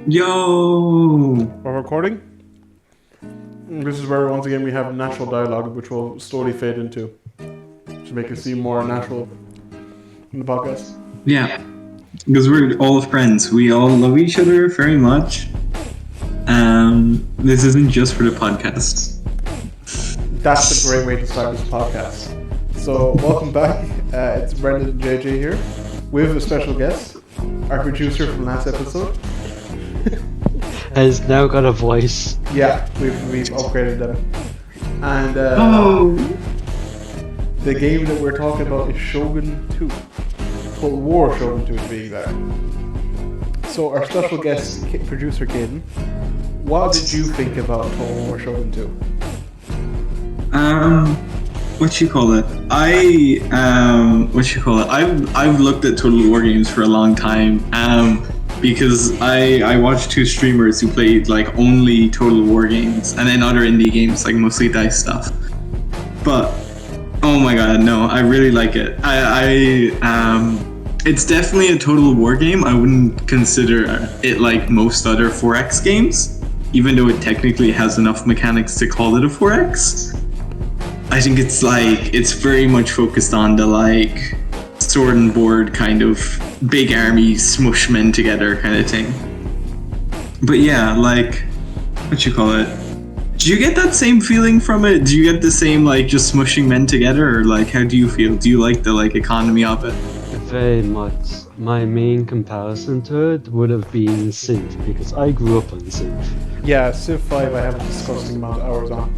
Yo! We're recording. This is where once again we have natural dialogue, which will slowly fade into to make it seem more natural in the podcast. Yeah, because we're all friends. We all love each other very much. This isn't just for the podcast. That's a great way to start this podcast. So welcome back. It's Brendan and JJ here. We have a special guest, our producer from last episode. Has now got a voice. Yeah, we've upgraded them. And the game that we're talking about is Shogun 2. Total War Shogun 2 to be exact. So our special guest, producer Caden, what did you think about Total War Shogun 2? What you call it? I've looked at Total War games for a long time. Because I watched two streamers who played like only Total War games and then other indie games, like mostly dice stuff. But oh my god, no, I really like it. It's definitely a Total War game. I wouldn't consider it like most other 4X games, even though it technically has enough mechanics to call it a 4X. I think it's very much focused on the like sword and board kind of big army smush men together kind of thing. But yeah, like what you call it? Do you get that same feeling from it? Do you get the same like just smushing men together, or like how do you feel? Do you like the like economy of it? Very much. My main comparison to it would have been Civ, because I grew up on Civ. Yeah, Civ 5 I have a disgusting amount of hours on.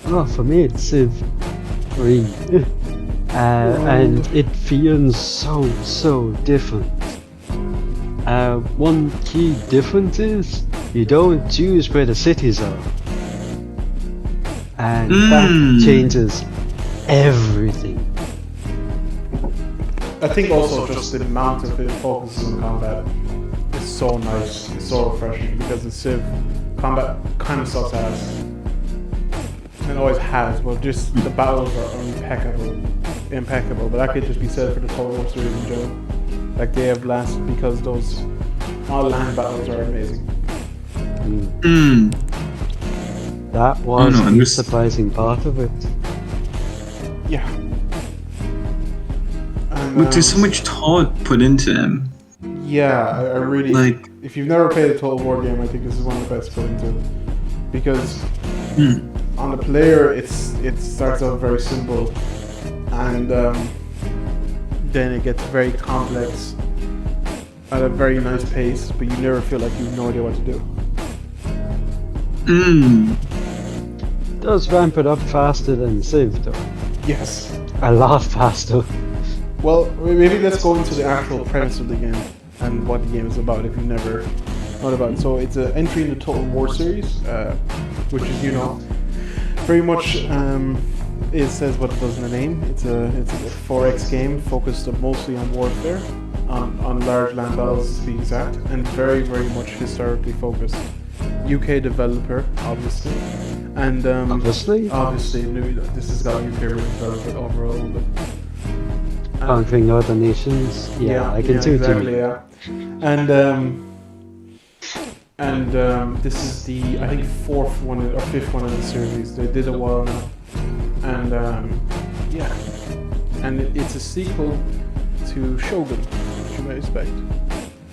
Oh, for me it's Civ 3. And it feels so different. One key difference is you don't choose where the cities are. And that changes everything. I think also just the amount of it focuses on combat is so nice, it's so refreshing, because in Civ, combat kind of sucks ass. And always has, but just the battles are impeccable, but that could just be said for the Total War series in general. Like they have lasted because those all land battles are amazing. That was the surprising part of it. Yeah. And, But there's so much thought put into them. Yeah, I really like. If you've never played a Total War game, I think this is one of the best to put into, because on the player it starts out very simple, and then it gets very complex at a very nice pace, but you never feel like you have no idea what to do. It does ramp it up faster than Civ though. Yes. A lot faster. Well, maybe let's go into the actual premise of the game and what the game is about if you've never heard about it. So it's an entry in the Total War series, which is, very much it says what it does in the name. It's a 4X game focused mostly on warfare, on large land battles to be exact, and very much historically focused. UK developer, obviously, and obviously this has got UK development overall, but conquering other nations. Yeah, I can do exactly, yeah. And this is the, I think, fourth one or fifth one in the series. They did a while now. And and it's a sequel to Shogun, which you might expect.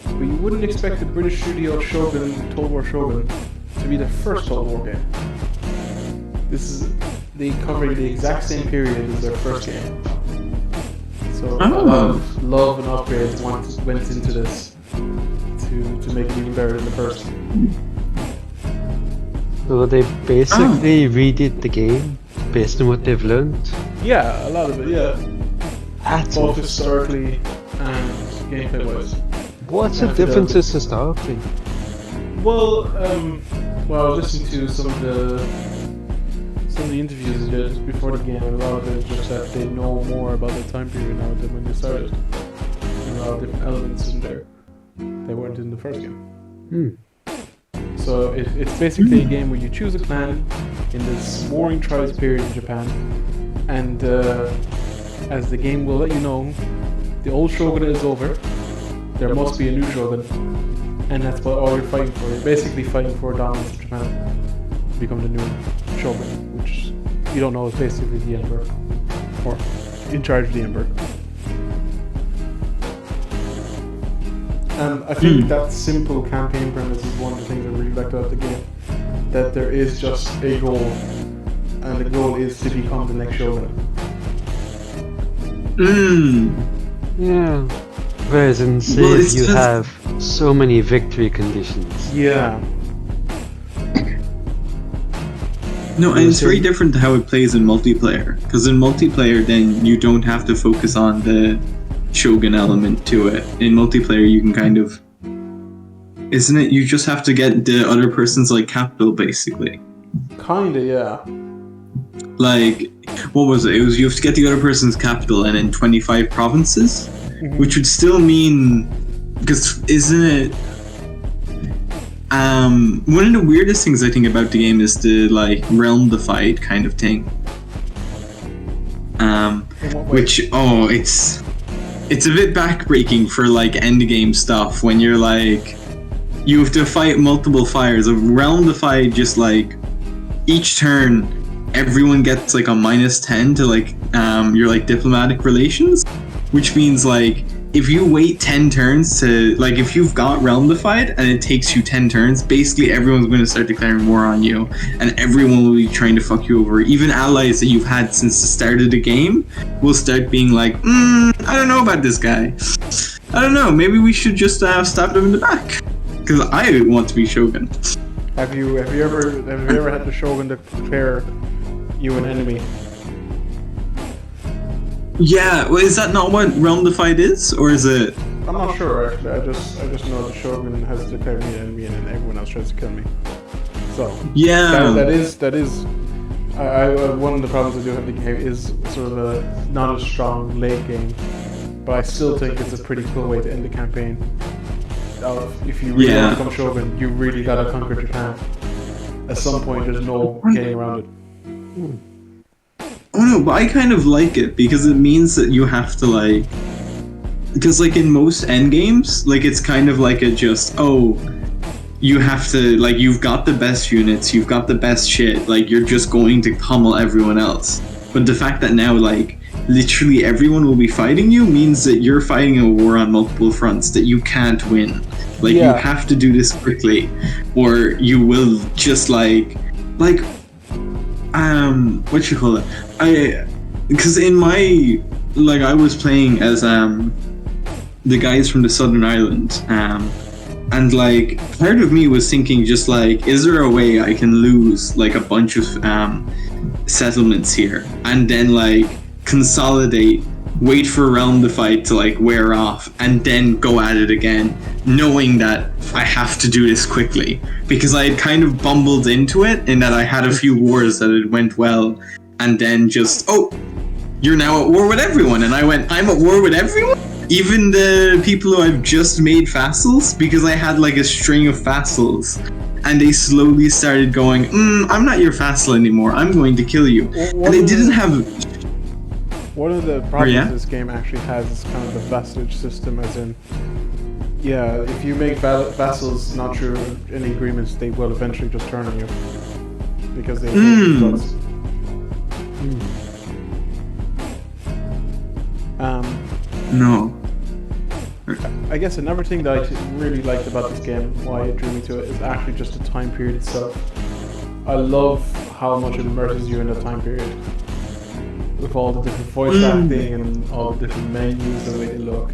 But you wouldn't expect the British studio Shogun, Total War Shogun, to be the first Total War game. This is covering the exact same period as their first game. So a lot of love and upgrades went into this to make it even better than the first. So they basically redid the game based on what they've learned? Yeah, a lot of it, yeah. That's both historically and gameplay wise. What's the differences historically? Well, I was listening to some of the interviews they did before the game, and a lot of it is just that they know more about the time period now than when they started. And a lot of different elements in there they weren't in the first game. So it's basically a game where you choose a clan in this warring tribes period in Japan, and as the game will let you know, the old shogunate is over. There must be a new shogun, and that's what all you're fighting for. You're basically fighting for dominance of Japan, to become the new Shogun, which you don't know is basically the emperor, or in charge of the emperor. And I think that simple campaign premise is one of the things I really liked about the game. That there is just a goal, and the goal is to become the next Shogun. Yeah. Whereas in Civ you have so many victory conditions. Yeah. No, and it's very different to how it plays in multiplayer. Because in multiplayer, then you don't have to focus on the Shogun element to it. In multiplayer, you can kind of, isn't it? You just have to get the other person's like capital, basically. Kinda, yeah. Like, what was it? It was you have to get the other person's capital and in 25 provinces, which would still mean, because isn't it? One of the weirdest things I think about the game is the like realm divide kind of thing. Which it's a bit backbreaking for like end game stuff when you're like you have to fight multiple fires. A realm divide, just like each turn everyone gets like a -10 to like your like diplomatic relations, which means like if you wait 10 turns to, like, if you've got realm divide and it takes you 10 turns, basically everyone's going to start declaring war on you and everyone will be trying to fuck you over. Even allies that you've had since the start of the game will start being like, I don't know about this guy. I don't know, maybe we should just stab them in the back. Because I want to be Shogun. Have you ever had the Shogun declare you an enemy? Yeah, well, is that not what realm divide is, or is it? I'm not sure actually. I just know the Shogun has declared me an enemy, and then everyone else tries to kill me. So yeah, that is. One of the problems I do have with the game is sort of a not as strong late game, but I still think it's a pretty cool way to end the campaign. If you really want to become Shogun, you really gotta conquer Japan. At some point, there's no getting around it. Oh no, but I kind of like it because it means that you have to like, because like in most end games, like it's kind of like a just, you have to, like, you've got the best units, you've got the best shit, like you're just going to pummel everyone else. But the fact that now like literally everyone will be fighting you means that you're fighting a war on multiple fronts that you can't win. Like you have to do this quickly or you will just like what you call it? Because in my, like, I was playing as the guys from the Southern Island, and like part of me was thinking just like, is there a way I can lose like a bunch of settlements here and then like consolidate, wait for realm divide to like wear off and then go at it again, knowing that I have to do this quickly because I had kind of bumbled into it in that I had a few wars that it went well and then just, you're now at war with everyone, and I went, I'm at war with everyone? Even the people who I've just made vassals, because I had like a string of vassals and they slowly started going, I'm not your vassal anymore, I'm going to kill you. And they didn't have... One of the problems this game actually has is kind of the vassalage system, as in, if you make vassals not through any agreements, they will eventually just turn on you. Because they hate drugs. No. I guess another thing that I really liked about this game, why it drew me to it, is actually just the time period itself. I love how much it immerses you in the time period. With all the different voice acting and all the different menus, the way they look,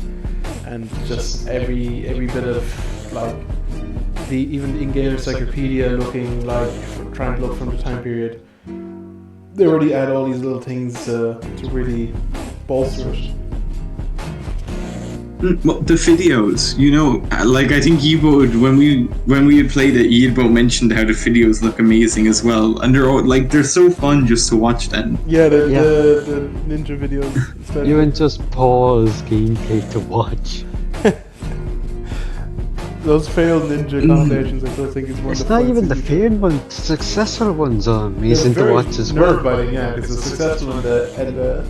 and just every bit of like even the in-game encyclopedia looking like trying to look from the time period. They already add all these little things to really bolster it. Well, the videos, like I think Yibo, when we had played it, Yibo mentioned how the videos look amazing as well, and they're so fun just to watch them. Yeah, the ninja videos. Especially. You can just pause gameplay to watch. Those failed ninja compilations, I still think is one of the It's not even the failed ones, the successful ones are amazing to watch as well. Nerve-biting, yeah, because the successful and the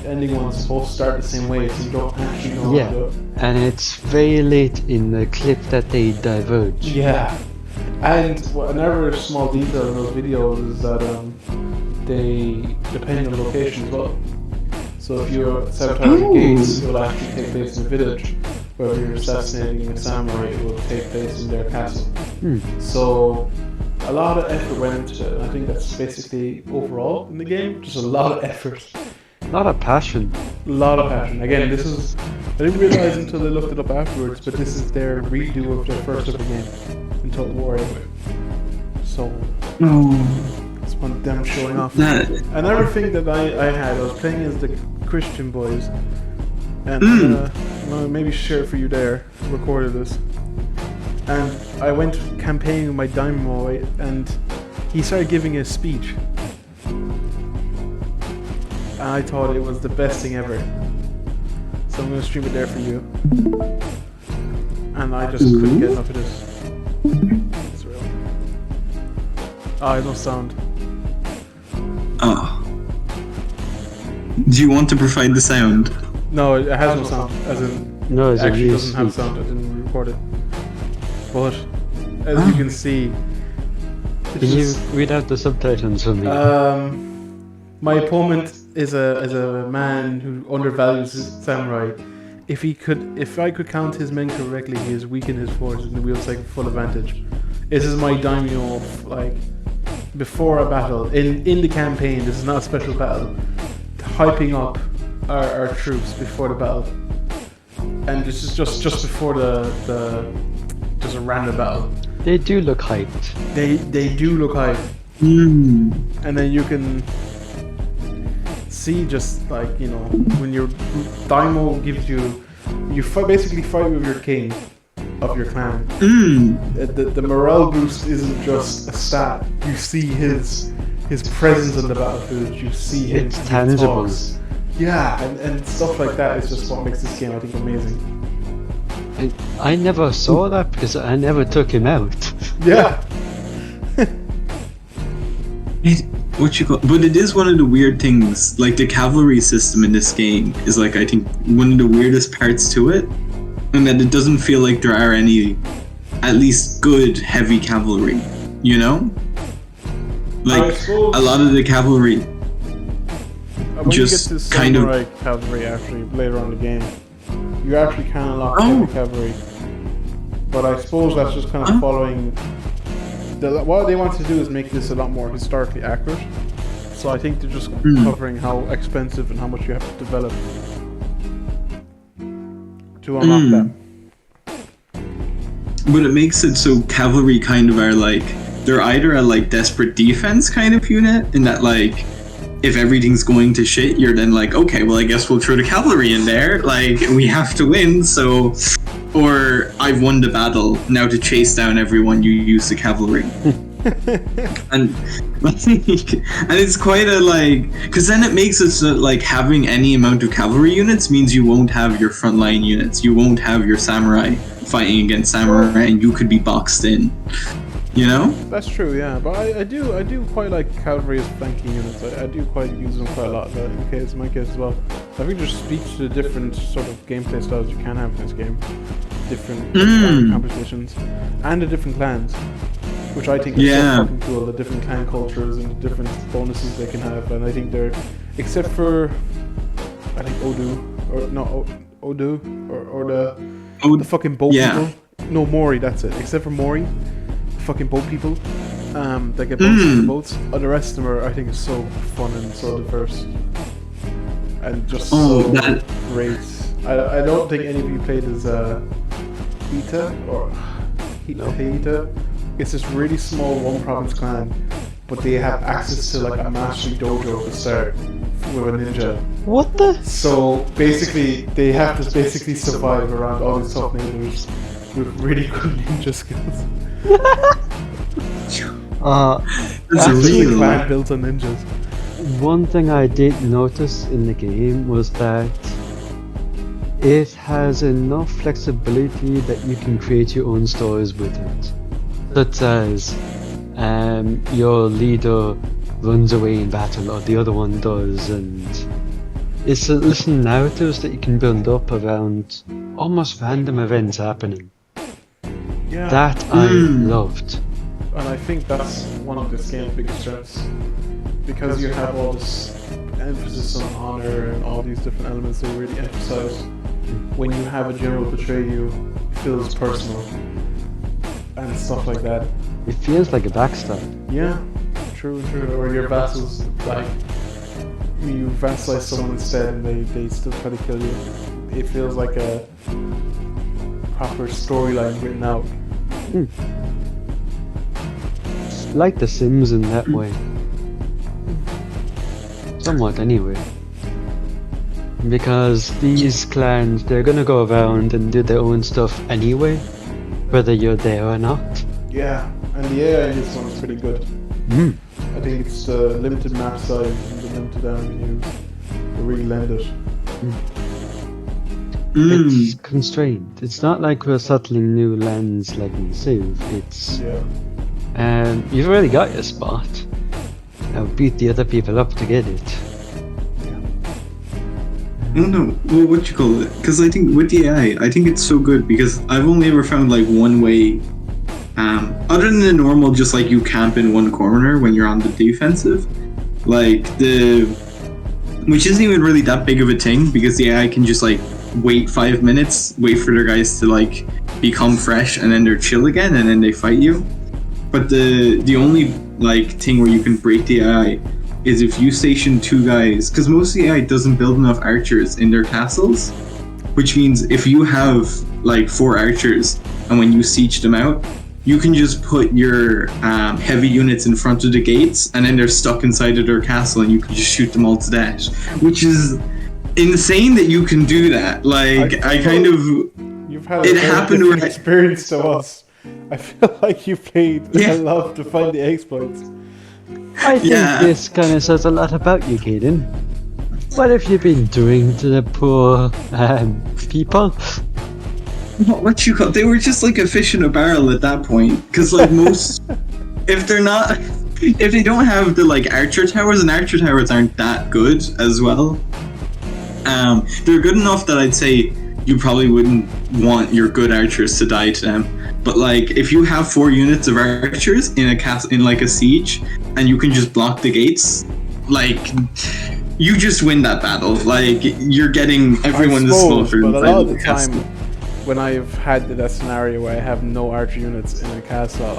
ending one's supposed to start the same way, so you don't actually know Yeah, how to do it. and it's very late in the clip that they diverge. Yeah. And another small detail in those videos is that they depend on location as well. So if you're sabotaging gates, it will actually take place in a village. Where if you're assassinating a samurai, it will take place in their castle. So a lot of effort went into it. And I think that's basically overall in the game, just a lot of effort. A lot of passion. A lot of passion. Again, this is, I didn't realize until I looked it up afterwards, but this is their redo of their first ever game in Total War anyway. So it's one of them showing off. Another thing that I was playing as the Christian boys, and well, maybe share it for you there, recorded this. And I went campaigning with my Dynamo, and he started giving a speech. And I thought it was the best thing ever. So I'm going to stream it there for you. And I just couldn't get enough of this. It's real. Ah, no sound. Oh. Do you want to provide the sound? No, it has no sound. As in, No, it actually doesn't have sound. I didn't record it. But, as you can see... Can you read out the subtitles for me? My opponent is a man who undervalues his samurai. If I could count his men correctly, he is weak in his forces and wields like full advantage. This is my daimyo, like before a battle in the campaign. This is not a special battle. Hyping up our troops before the battle, and this is just before the just a random battle. They do look hyped. They do look hyped, and then you can see just like, you know, when your daimyo gives you basically fight with your king of your clan. The morale boost isn't just a stat. You see his presence on the battlefield. You see him. It's tangible. Yeah, and stuff like that is just what makes this game, I think, amazing. I never saw that because I never took him out. Yeah. But it is one of the weird things. Like the cavalry system in this game is like, I think, one of the weirdest parts to it, and that it doesn't feel like there are any, at least good heavy cavalry. You know, like a lot of the cavalry. When just you get to kind of samurai cavalry actually later on in the game, you actually can unlock heavy cavalry. But I suppose that's just kind of following. What they want to do is make this a lot more historically accurate. So I think they're just covering how expensive and how much you have to develop to unlock that. But it makes it so cavalry kind of are like, they're either a like desperate defense kind of unit, in that like, if everything's going to shit, you're then like, okay, well I guess we'll throw the cavalry in there, like we have to win, so, or I've won the battle, now to chase down everyone you use the cavalry. and it's quite a like, because then it makes it so like having any amount of cavalry units means you won't have your frontline units, you won't have your samurai fighting against samurai, and you could be boxed in. You know? That's true, yeah. But I do quite like cavalry as flanking units. I do quite use them quite a lot, but in my case as well. I think it just speaks to the different sort of gameplay styles you can have in this game. Different compositions. And the different clans. Which I think is so fucking cool. The different clan cultures and the different bonuses they can have. And I think they're, except for, I think Odu, or the fucking boat people. No, Mori, that's it. Except for Mori. Fucking boat people that get bonuses in the boats. The rest of them are, I think, is so fun and so diverse and just so great. I don't think any of you played as Ita or Hita. It's this really small one province clan, but they have access to like a mastery dojo to start with a ninja. What the? So basically, they have to basically survive around all these top neighbors with really good ninja skills. That's real clan built on ninjas. One thing I did notice in the game was that it has enough flexibility that you can create your own stories with it. Such as your leader runs away in battle or the other one does, and It's a little narratives that you can build up around almost random events happening. Yeah. That I loved. And I think that's one of this game's biggest strengths. Because you have all this emphasis on honor and all these different elements they really emphasize. When you have a general betray you, it feels personal. And stuff like that. It feels like a backstab. Yeah, true. Or your vassals, like, you vassalize someone instead and they still try to kill you. It feels like a proper storyline written out. Like The Sims in that way. Somewhat, anyway. Because these clans, they're gonna go around and do their own stuff anyway, whether you're there or not. Yeah, and the AI in this one is pretty good. I think it's the limited map size and the limited avenues that really lend it. It's constrained. It's not like we're settling new lands like in Civ. It's you've already got your spot. Now beat the other people up to get it. I don't know. Well, what you call it? Because I think with the AI, I think it's so good because I've only ever found like one way. Other than the normal, just like you camp in one corner when you're on the defensive, which isn't even really that big of a thing because the AI can just like wait 5 minutes, wait for their guys to like become fresh, and then they're chill again, and then they fight you. But the only like thing where you can break the AI is if you station 2 guys, because most of the AI doesn't build enough archers in their castles, which means if you have like 4 archers and when you siege them out, you can just put your heavy units in front of the gates and then they're stuck inside of their castle and you can just shoot them all to death, which is insane that you can do that. Like, You've had a different experience to us. I feel like you played a lot to find the exploits. I think this kind of says a lot about you, Caden. What have you been doing to the poor people? What you call? They were just like a fish in a barrel at that point. Because like most, if they don't have the like archer towers, and archer towers aren't that good as well. They're good enough that I'd say you probably wouldn't want your good archers to die to them. But like, if you have 4 units of archers in like a siege, and you can just block the gates, like, you just win that battle. Like, you're getting everyone to slaughter. But a lot of the time, when I've had that scenario where I have no archer units in a castle,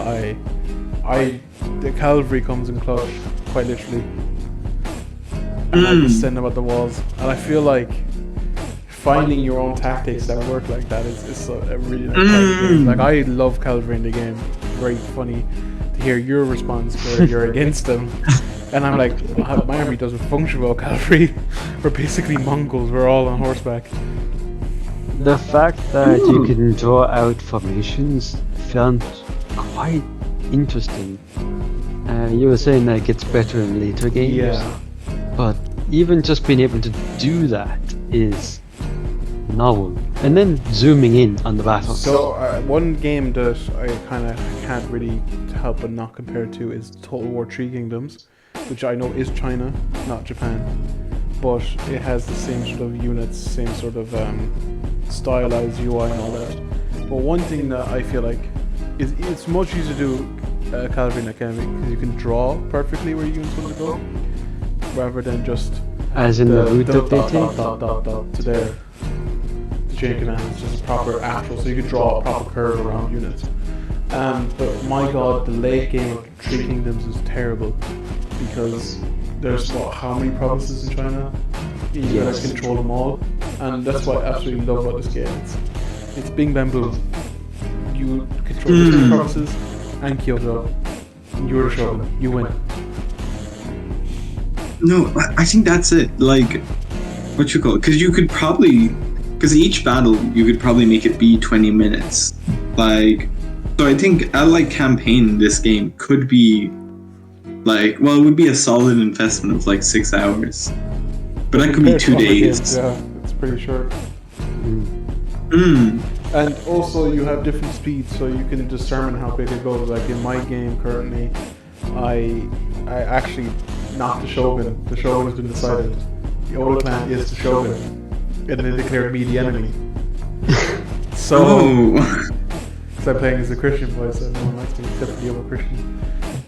the cavalry comes in clutch, quite literally, and I just send them at the walls. And I feel like finding your own tactics that work like that is a really nice part of the game. Like, I love cavalry in the game. Very funny to hear your response where you're against them. And I'm like, my army doesn't function well, cavalry. We're basically Mongols, we're all on horseback. The fact that you can draw out formations felt quite interesting. You were saying that it gets better in later games. But even just being able to do that is novel. And then zooming in on the battle. So one game that I kind of can't really help but not compare to is Total War 3 Kingdoms, which I know is China, not Japan, but it has the same sort of units, same sort of stylized UI and all that. But one thing that I feel like is it's much easier to do cavalry and academy because you can draw perfectly where your units want to go, rather than just as in the route that they take to there. The chain command is just a proper actual, so you can draw a proper curve around units. But my god, the late game of 3 Kingdoms is terrible because there's how many provinces in China? You gotta control them all, and that's what I absolutely love about this game. It's Bing Bang Boom. You control the 3 provinces and Kyoto. You're the Shogun. You win. No, I think that's it. Like, what you call it? Because you could probably, because each battle you could probably make it be 20 minutes. Like, so I think a like campaign in this game could be like, well, it would be a solid investment of like 6 hours, but that could be 2 days. Games, yeah, it's pretty short. And also you have different speeds, so you can determine how quick it goes. Like in my game currently, I actually not the Shogun. The Shogun has been decided the Oda clan is the Shogun, and they declared me the enemy. So, Oh. because I'm playing as a Christian boy, so no one likes me except for the other Christian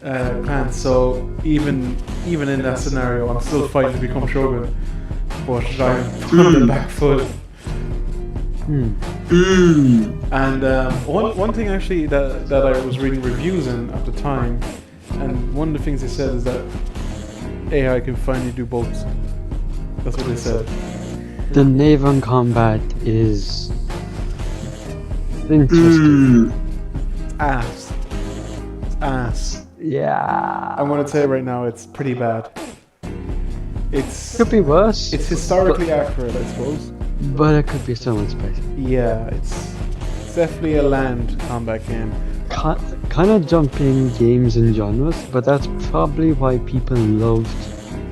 clan. So even in that scenario, I'm still fighting to become Shogun, but I'm on the back foot. And one thing actually that I was reading reviews in at the time, and one of the things they said is that AI can finally do both. That's what they said. The naval combat is interesting. Ass. It's ass. Yeah. I'm gonna tell you right now, it's pretty bad. It's Could be worse. It's historically accurate, I suppose. But it could be so much better. Yeah, it's definitely a land combat game. Kind of jumping games and genres, but that's probably why people loved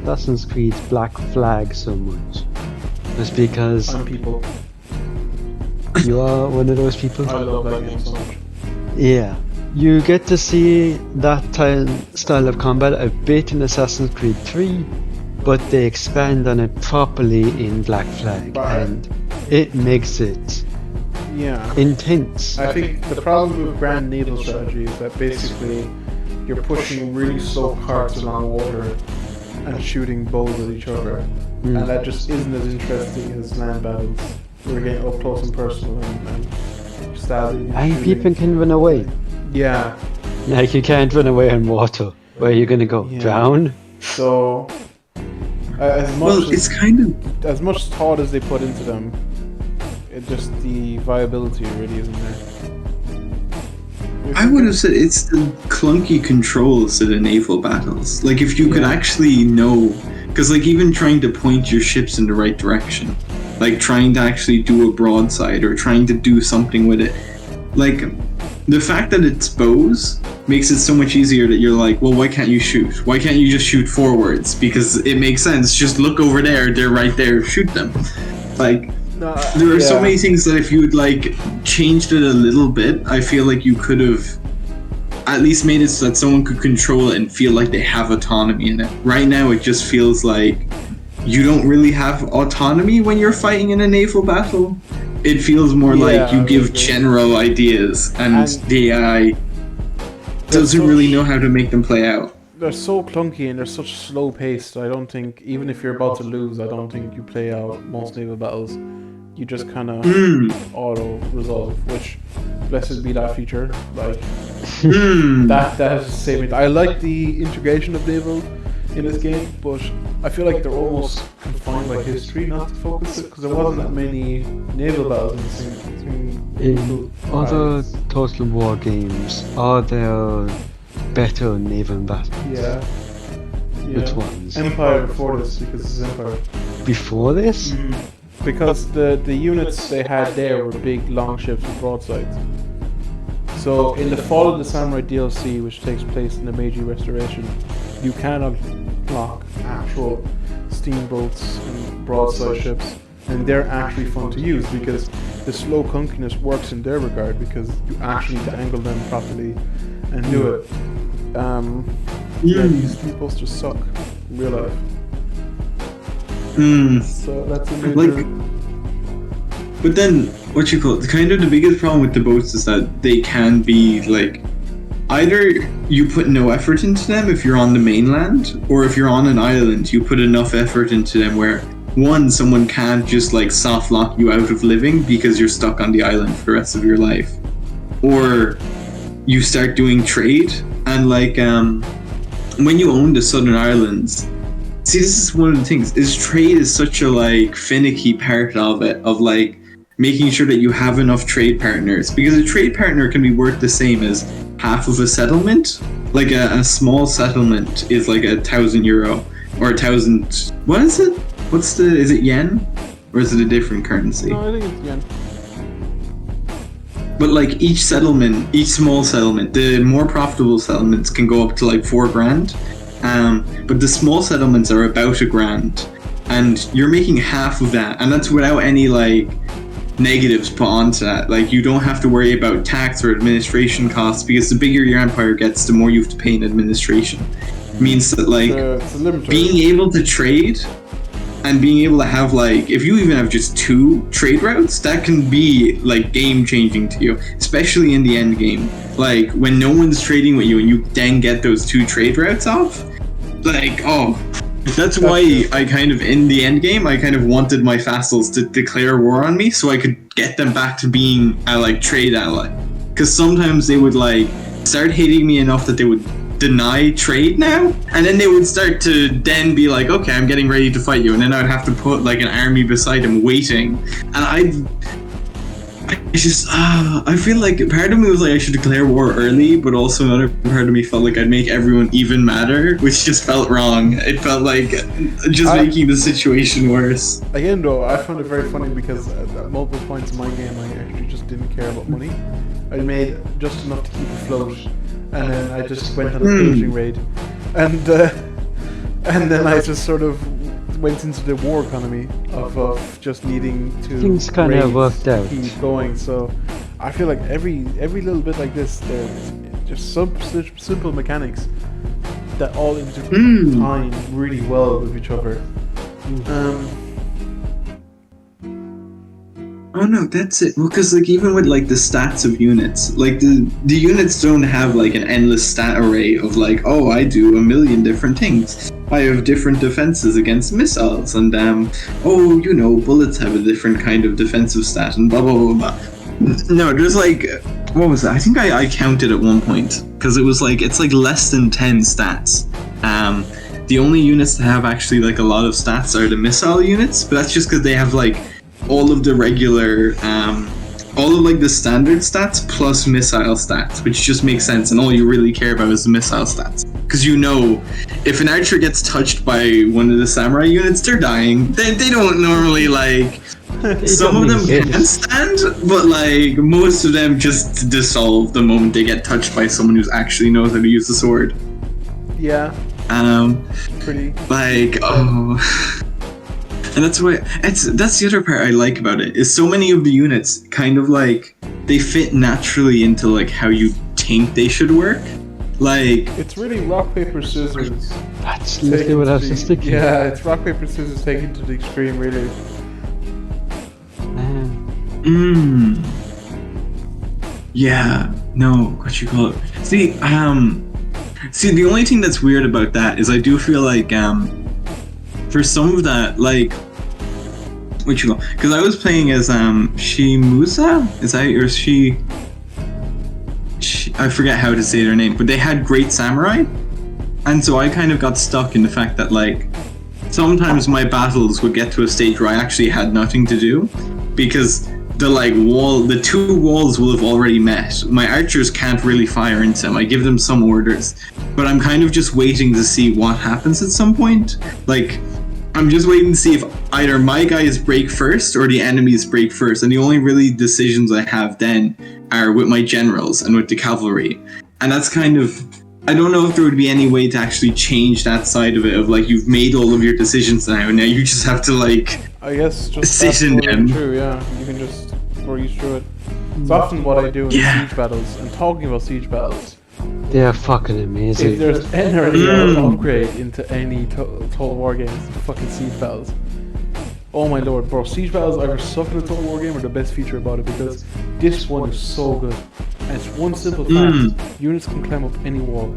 Assassin's Creed Black Flag so much. Just because Some people. you are one of those people. I love that game so much. Yeah. You get to see that style of combat a bit in Assassin's Creed 3, but they expand on it properly in Black Flag, Right. and it makes it Yeah. intense. I think the problem with Grand Naval Strategy is that basically you're pushing really slow carts along water and shooting bows at each other. And that just isn't as interesting as land battles. We're getting up close and personal and stabbing and And shooting. people can run away. Yeah. Like, you can't run away in water. Where are you gonna go? Yeah. Drown? So as much Well, as, it's kind of. as much thought as they put into them, it just the viability really isn't there. I would have said it's the clunky controls of the naval battles. Like, if you could Yeah. actually know. Because, like, even trying to point your ships in the right direction, like trying to actually do a broadside or trying to do something with it, like, the fact that it's bows makes it so much easier that you're like, well, why can't you shoot? Why can't you just shoot forwards? Because it makes sense. Just look over there, they're right there, shoot them. Like, there are so many things that if you had, like, changed it a little bit, I feel like you could have at least made it so that someone could control it and feel like they have autonomy in it. Right now, it just feels like you don't really have autonomy when you're fighting in a naval battle. It feels more like you give general ideas, and the AI doesn't really know how to make them play out. They're so clunky and they're such slow paced. I don't think, even if you're about to lose, I don't think you play out most naval battles. You just kind of auto resolve, which, blessed be that feature. Like that has saved me. I like the integration of naval in this game, but I feel like they're almost confined by history not to focus it, because there wasn't that many naval battles in the same In other Total War games, are there better naval battles? Yeah. Which ones? Empire before this, because it's Empire. Before this? Because the units they had there were big long ships with broadsides. So in the Fall of the Samurai DLC, which takes place in the Meiji Restoration, you can unlock actual steamboats and broadside ships, and they're actually fun to use because the slow clunkiness works in their regard because you actually need to angle them properly and do it. Yeah, these steamboats just suck in real life. So that's a major... But then, what you call it, kind of the biggest problem with the boats is that they can be, like, either you put no effort into them if you're on the mainland, or if you're on an island, you put enough effort into them where, one, someone can't just, like, soft lock you out of living because you're stuck on the island for the rest of your life. Or you start doing trade, and, like, when you own the Southern Islands, see, this is one of the things, is trade is such a, like, finicky part of it, of, like, making sure that you have enough trade partners, because a trade partner can be worth the same as half of a settlement. Like a small settlement is like €1,000 or 1,000. What is it? Is it yen, or is it a different currency? No, I think it's yen. But like each small settlement, the more profitable settlements can go up to like $4,000. But the small settlements are about $1,000, and you're making half of that, and that's without any like negatives put onto that. Like, you don't have to worry about tax or administration costs, because the bigger your empire gets, the more you have to pay in administration. It means that, like, It's a limiter. being able to trade And being able to have like, if you even have just 2 trade routes, that can be like game changing to you, especially in the end game. Like when no one's trading with you and you then get those 2 trade routes off, like, oh, that's why I kind of, in the end game, I kind of wanted my vassals to declare war on me so I could get them back to being a like trade ally. Because sometimes they would like start hating me enough that they would deny trade now, and then they would start to then be like, okay, I'm getting ready to fight you, and then I'd have to put like an army beside him waiting, and I feel like part of me was like I should declare war early, but also another part of me felt like I'd make everyone even madder, which just felt wrong. It felt like just making the situation worse. Again, though, I found it very funny because at multiple points in my game, I actually just didn't care about money. I made just enough to keep afloat, and then I just went on a pillaging raid, and then I just sort of went into the war economy of just needing to Things kind of worked out. Keep going. So I feel like every little bit like this, there's just some simple mechanics that all intertwine really well with each other. Oh no, that's it. Well, because like even with like the stats of units, like the units don't have like an endless stat array of like, oh, I do a million different things. I have different defenses against missiles, and oh, you know, bullets have a different kind of defensive stat, and blah blah blah blah. No, there's like, what was that? I think I counted at one point because it was like it's like less than 10 stats. The only units that have actually like a lot of stats are the missile units, but that's just because they have like all of the regular, all of like the standard stats plus missile stats, which just makes sense, and all you really care about is the missile stats. Because you know, if an archer gets touched by one of the samurai units, they're dying. They don't normally like, some of them can stand, but like most of them just dissolve the moment they get touched by someone who actually knows how to use the sword. Yeah. Pretty. Like, oh. And that's the other part I like about it, is so many of the units kind of like, they fit naturally into like how you think they should work. Like, it's really rock, paper, scissors. That's literally what I was just thinking. Yeah, it's rock, paper, scissors taken to the extreme, really. Yeah, no, what you call it. See, the only thing that's weird about that is I do feel like, for some of that, like, what you call? Because I was playing as Shimusa. Is that or she? I forget how to say their name, but they had great samurai, and so I kind of got stuck in the fact that like sometimes my battles would get to a stage where I actually had nothing to do because the 2 walls will have already met. My archers can't really fire into them. I give them some orders, but I'm kind of just waiting to see what happens at some point. Like, I'm just waiting to see if either my guys break first or the enemies break first, and the only really decisions I have then are with my generals and with the cavalry. And that's kind of, I don't know if there would be any way to actually change that side of it, of like, you've made all of your decisions now, and now you just have to like, I guess just sit in them. True, yeah. You can just breeze through it. It's often what I do in siege battles. And talking about siege battles, They are fucking amazing. if there's any upgrade into any Total War game, it's the fucking siege battles. Oh my lord, bro, siege battles either suck in a Total War game or the best feature about it, because this one is so good. And it's one simple fact: units can climb up any wall.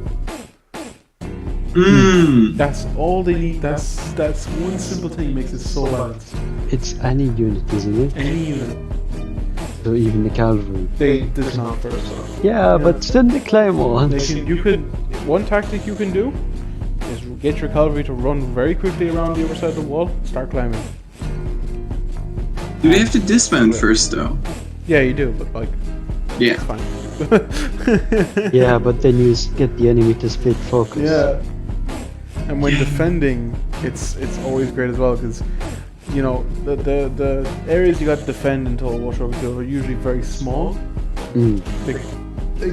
That's all they need. That's one simple thing makes it so balanced. It's any unit, isn't it? Any unit. So even the cavalry. This is not first off. Yeah, but still they climb on. One tactic you can do is get your cavalry to run very quickly around the other side of the wall, start climbing. Do they have to dismount first though? Yeah, you do, but like, Yeah. it's fine. Yeah, but then you get the enemy to split focus. Yeah. And when defending, it's always great as well, because you know the areas you got to defend in Total War Shogun 2 are usually very small. They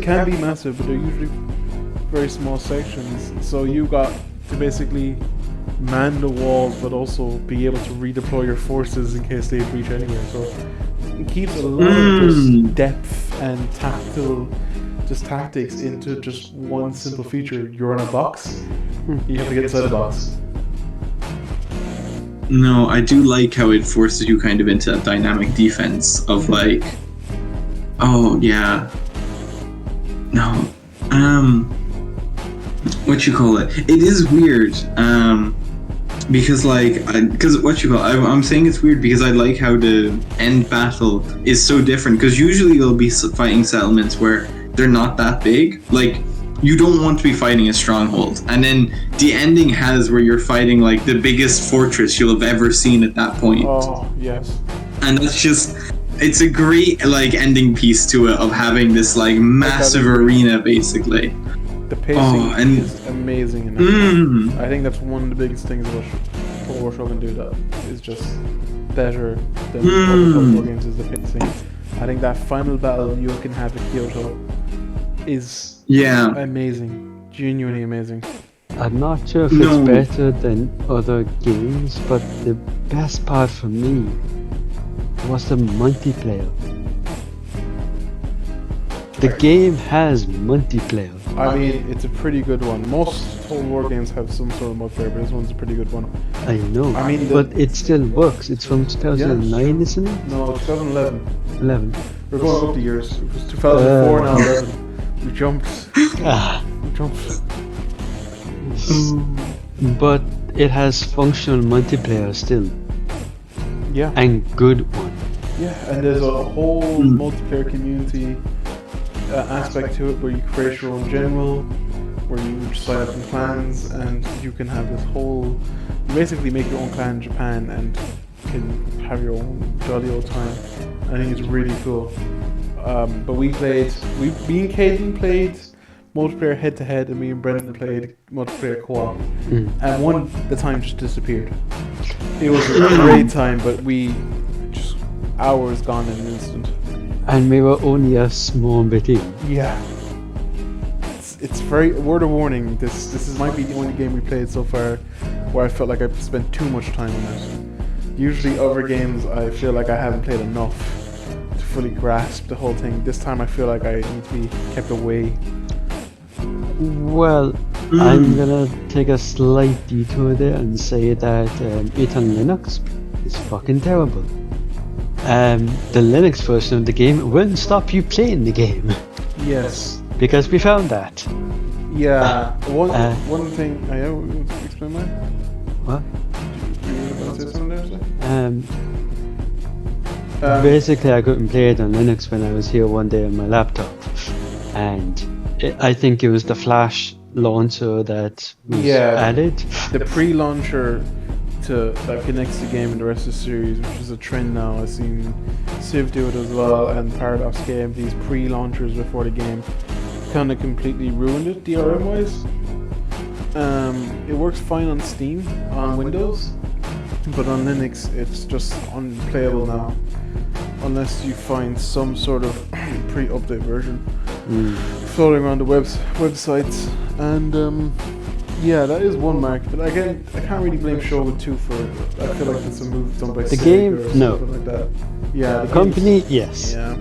can be massive, but they're usually very small sections. So you got to basically man the walls, but also be able to redeploy your forces in case they breach anywhere. So it keeps a lot of just depth and tactics into just one simple feature. You're in a box. You have to get inside the box. No, I do like how it forces you kind of into that dynamic defense of like, oh yeah, no, what you call it? It is weird, because like, because what you call, I'm saying it's weird because I like how the end battle is so different. Because usually you'll be fighting settlements where they're not that big, like. You don't want to be fighting a stronghold, and then the ending has where you're fighting like the biggest fortress you'll have ever seen at that point. Oh yes. And that's just, it's a great like ending piece to it of having this like massive arena basically. The pacing is amazing in that. I think that's one of the biggest things about Total War Shogun do that is just better than other Total War games is the pacing. I think that final battle you can have at Kyoto is amazing, genuinely amazing. I'm not sure if it's better than other games, but the best part for me was the multiplayer. The game has multiplayer. I mean, it's a pretty good one. Most Total War games have some sort of multiplayer, but this one's a pretty good one. I know, I mean, but it still works. It's from 2009, isn't it? No, 2011. 11. We're going up the years. It was 2004 now, 11. We jumped. We jumped. But it has functional multiplayer still. Yeah. And good one. Yeah, and there's a whole multiplayer community aspect to it where you create your own general, where you sign up in clans, and you can have this whole. You basically make your own clan in Japan and can have your own jolly old time. I think it's really cool. But me and Caden played multiplayer head to head, and me and Brendan played multiplayer co-op. And the time just disappeared. It was a great time, but we just hours gone in an instant. And we were only a small bit in. Yeah. It's very word of warning. This might be the only game we played so far where I felt like I've spent too much time on it. Usually other games I feel like I haven't played enough to fully grasp the whole thing. This time I feel like I need to be kept away. Well, I'm gonna take a slight detour there and say that it on Linux is fucking terrible. The Linux version of the game won't stop you playing the game. Yes. Because we found that. Yeah. One thing. Explain mine? What? You were going to say something there? Basically, I couldn't play it on Linux when I was here one day on my laptop, and I think it was the Flash launcher that was added. The pre-launcher that connects the game and the rest of the series, which is a trend now. I've seen Civ do it as well, and Paradox Game. These pre-launchers before the game kind of completely ruined it DRM wise. It works fine on Steam on Windows, but on Linux it's just unplayable now unless you find some sort of pre-update version floating around the websites. And yeah, that is one mark, but again, I can't really blame Shogun 2 for it. I feel like it's a move done by the Sega game, or no. something like that. Yeah, the company, yes. Yeah.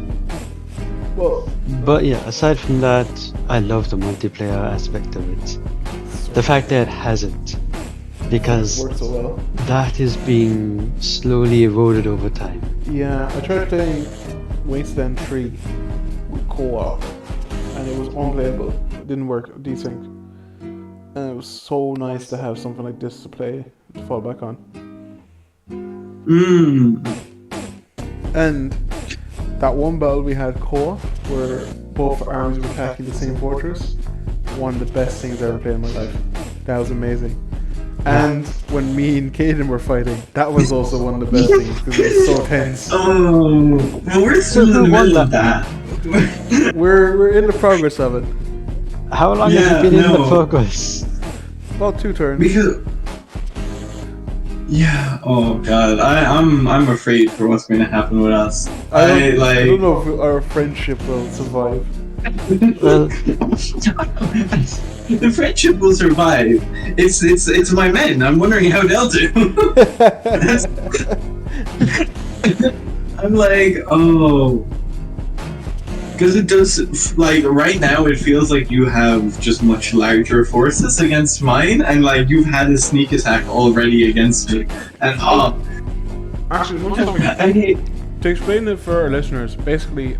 Well, but yeah, aside from that, I love the multiplayer aspect of it. The fact that it hasn't, because it works so well. That is being slowly eroded over time. Yeah, I tried playing Wasteland 3 with co-op, and it was unplayable. It didn't work, desync. And it was so nice to have something like this to play, to fall back on. And that one battle we had co-op, where both armies were attacking the same fortress, one of the best things I ever played in my life. That was amazing. And when me and Caden were fighting, that was also one of the best things, because it was so tense. Oh, well, we're still in the middle of that. We're in the progress of it. How long have you been in the progress? About 2 turns. Because oh god, I'm afraid for what's going to happen with us. I don't know if our friendship will survive. Well, the friendship will survive. It's my men. I'm wondering how they'll do. I'm like, oh, Because it does, like, right now it feels like you have just much larger forces against mine, and like you've had a sneak attack already against me. And Actually, I hate. to explain it for our listeners, basically,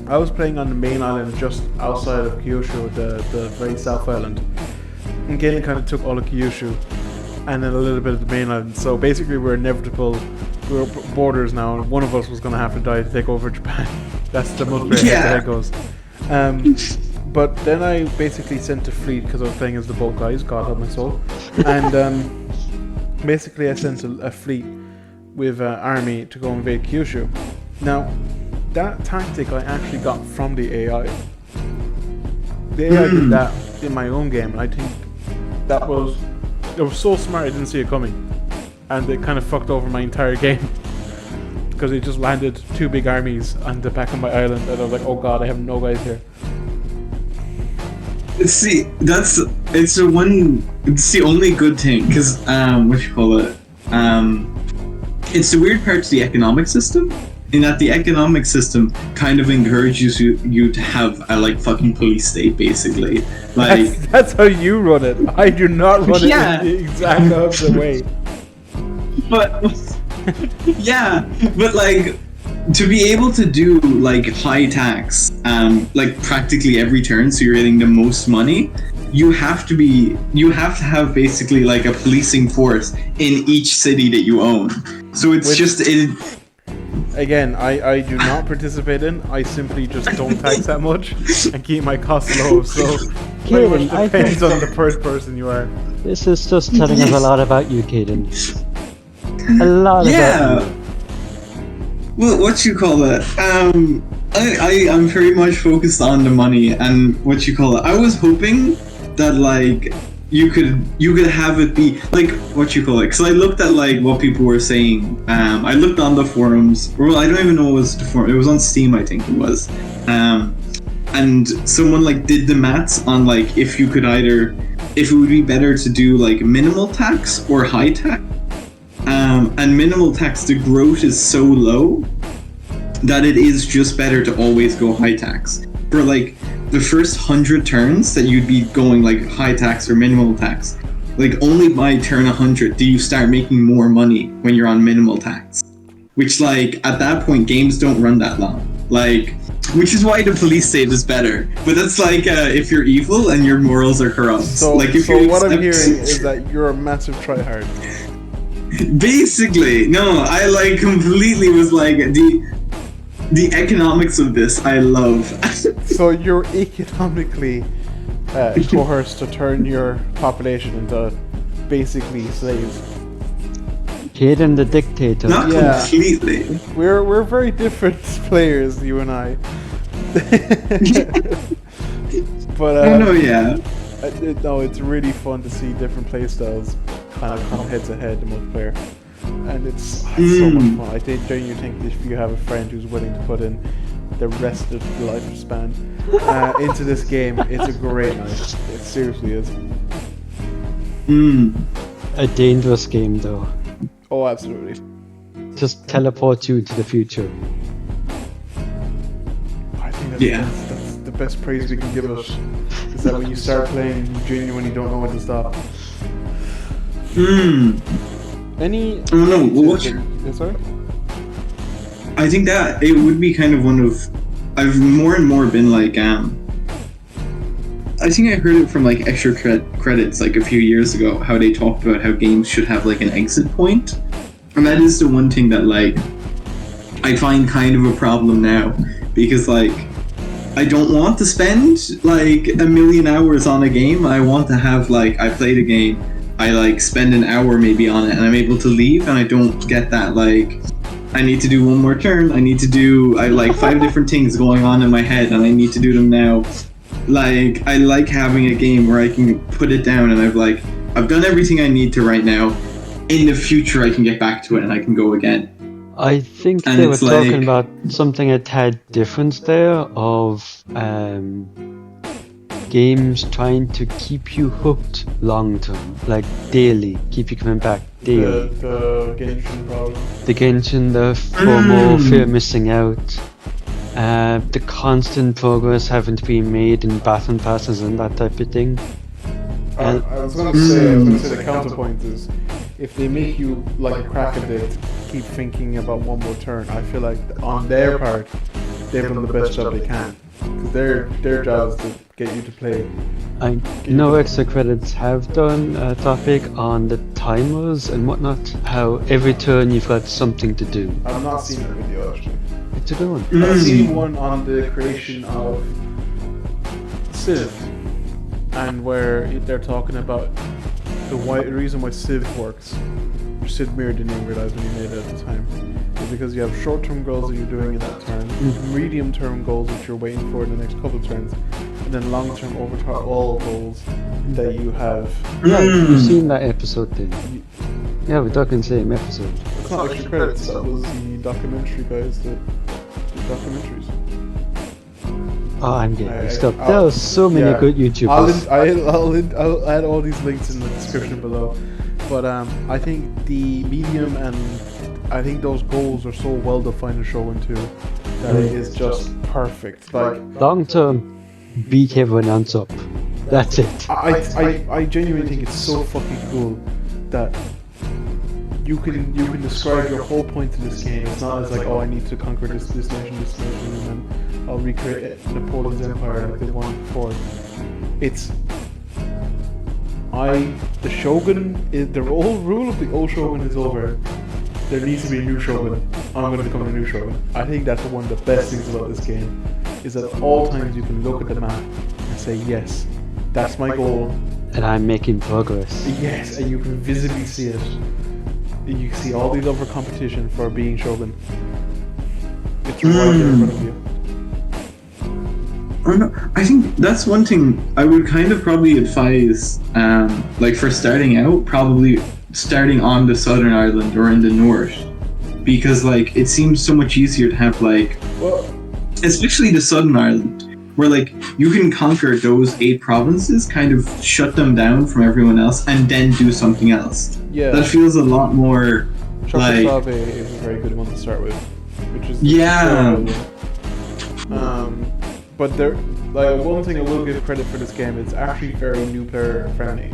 I was playing on the main island just outside of Kyushu, the very south island. And Galen kind of took all of Kyushu and then a little bit of the main island. So basically, we're inevitable. We're borders now, and one of us was going to have to die to take over Japan. That's the multiplayer that goes. But then I basically sent a fleet because I was playing as the boat guys, God help my soul. And basically, I sent a fleet with an army to go invade Kyushu. Now, that tactic I actually got from the AI. The AI did that in my own game, and I think it was so smart I didn't see it coming, and it kind of fucked over my entire game because it just landed 2 big armies on the back of my island, and I was like, oh god, I have no guys here. See, it's the only good thing, because it's the weird part to the economic system, in that the economic system kind of encourages you to have a like fucking police state, basically. Like that's how you run it. I do not run it in the exact opposite way. But yeah, but like to be able to do like high tax, like practically every turn, so you're getting the most money, you have to have basically like a policing force in each city that you own. So it's Again, I do not participate in. I simply just don't tax that much and keep my costs low. So pretty much depends on the first person you are. This is just telling us a lot about you, Caden. A lot about you. Well, I'm very much focused on the money and I was hoping that like you could have it be like because I looked at like what people were saying. I looked on the forums. Well, I don't even know what was the forum. It was on Steam, I think it was. And someone like did the maths on like if it would be better to do like minimal tax or high tax. And minimal tax, the growth is so low that it is just better to always go high tax. For like the first 100 turns that you'd be going like high tax or minimal tax, like only by turn 100 do you start making more money when you're on minimal tax. Which like at that point games don't run that long. Like, which is why the police state is better. But that's like if you're evil and your morals are corrupt. So what I'm hearing is that you're a massive tryhard. Basically, no, I like completely was like the economics of this I love. So you're economically coerced to turn your population into basically slaves. Caden the dictator. Not completely. We're very different players, you and I. But no, it's really fun to see different playstyles kind of come head to head in multiplayer, and it's so much fun. I genuinely think if you have a friend who's willing to put in the rest of the lifespan into this game, it's a great night. It seriously is. A dangerous game, though. Oh, absolutely. Just teleports you to the future. I think that's the best praise we can give us. Is that when you start playing, you genuinely don't know when to stop. Any? I don't know. Sorry? I think that it would be kind of one of. I've more and more been like, I think I heard it from like extra credits like a few years ago, how they talked about how games should have like an exit point. And that is the one thing that like I find kind of a problem now, because like I don't want to spend like 1 million hours on a game. I want to have like I played a game, I like spend an hour maybe on it and I'm able to leave, and I don't get that like I need to do one more turn, I like 5 different things going on in my head and I need to do them now. Like I like having a game where I can put it down and I've done everything I need to right now. In the future I can get back to it and I can go again. I think they were talking about something a tad different there, of games trying to keep you hooked long term, like daily, keep you coming back daily. The Genshin problem. The Genshin, the FOMO, fear of missing out. The constant progress having to be made in battle passes and that type of thing. I was going to say the counterpoint is, if they make you like a crack at it, keep thinking about one more turn. I feel like on their part, they've done the best job they can, because their job is to get you to play. I know extra credits have done a topic on the timers and whatnot, how every turn you've got something to do. I've not seen a video actually. It's a good one. I've seen one on the creation of Civ, and where they're talking about the reason why Civ works. Civ Mirror didn't even realize when he made it at the time. Is because you have short-term goals that you're doing in that turn, medium-term goals that you're waiting for in the next couple of turns, and then long-term overall goals that you have. Yeah, you've seen that episode then. Yeah, we're talking the same episode. It's not extra credits, that was the documentary guys that did documentaries. Oh, I'm getting mixed up. There are so many good YouTubers. I'll add all these links in the description below. But I think the medium and I think those goals are so well defined in Shogun 2 that it is just perfect. Like long term, beat everyone else up. That's it. I genuinely think it's so fucking cool that you can describe your whole point to this game. It's not as like, oh, I need to conquer this nation, and then I'll recreate Napoleon's empire like the one before. It's the Shogun is the old rule of the old Shogun is over. There needs to be a new Shogun. I'm going to become the new Shogun. I think that's one of the best things about this game, is that at all times you can look at the map and say, yes, that's my goal. And I'm making progress. Yes, and you can visibly see it. You can see all these other competition for being Shogun. It's right there in front of you. Oh no, I think that's one thing I would kind of probably advise, like for starting out, probably starting on the Southern Ireland or in the North, because like it seems so much easier to have like, especially the Southern Ireland, where like you can conquer those 8 provinces, kind of shut them down from everyone else, and then do something else. Yeah, that feels a lot more like. Chocosabe is a very good one to start with, which is but there, like one thing I will give credit for this game, it's actually very new player friendly.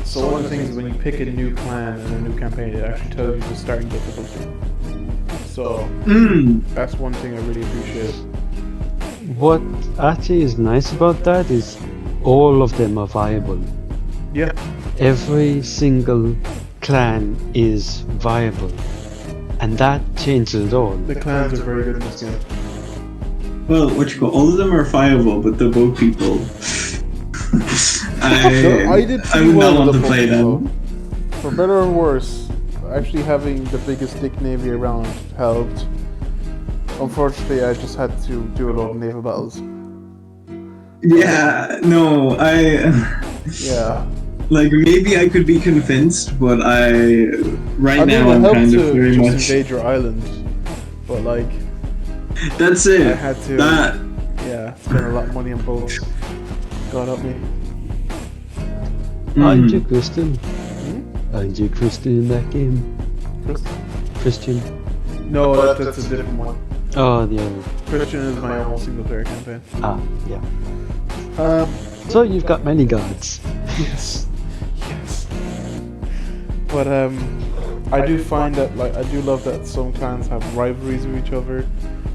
So one of the things is when you pick a new clan and a new campaign, it actually tells you the starting difficulty. So that's one thing I really appreciate. What actually is nice about that is all of them are viable. Yeah. Every single clan is viable, and that changes it all. The clans are very good in this game. Well, all of them are viable, but the boat people. I would not want to play them. For better or worse, actually having the biggest dick navy around helped. Unfortunately, I just had to do a lot of naval battles. Yeah, no, yeah. Like, maybe I could be convinced, but now I'm kind of very much... invade your island, but like... That's it. I had to... Yeah, spend a lot of money on boats. God help me. Aren't you Christian? Aren't you Christian in that game? Christian? No, that's a different one. Oh, the other. Christian is my own single player campaign. Ah, yeah. So you've got many gods. Yes. But I do find that, like, I do love that some clans have rivalries with each other.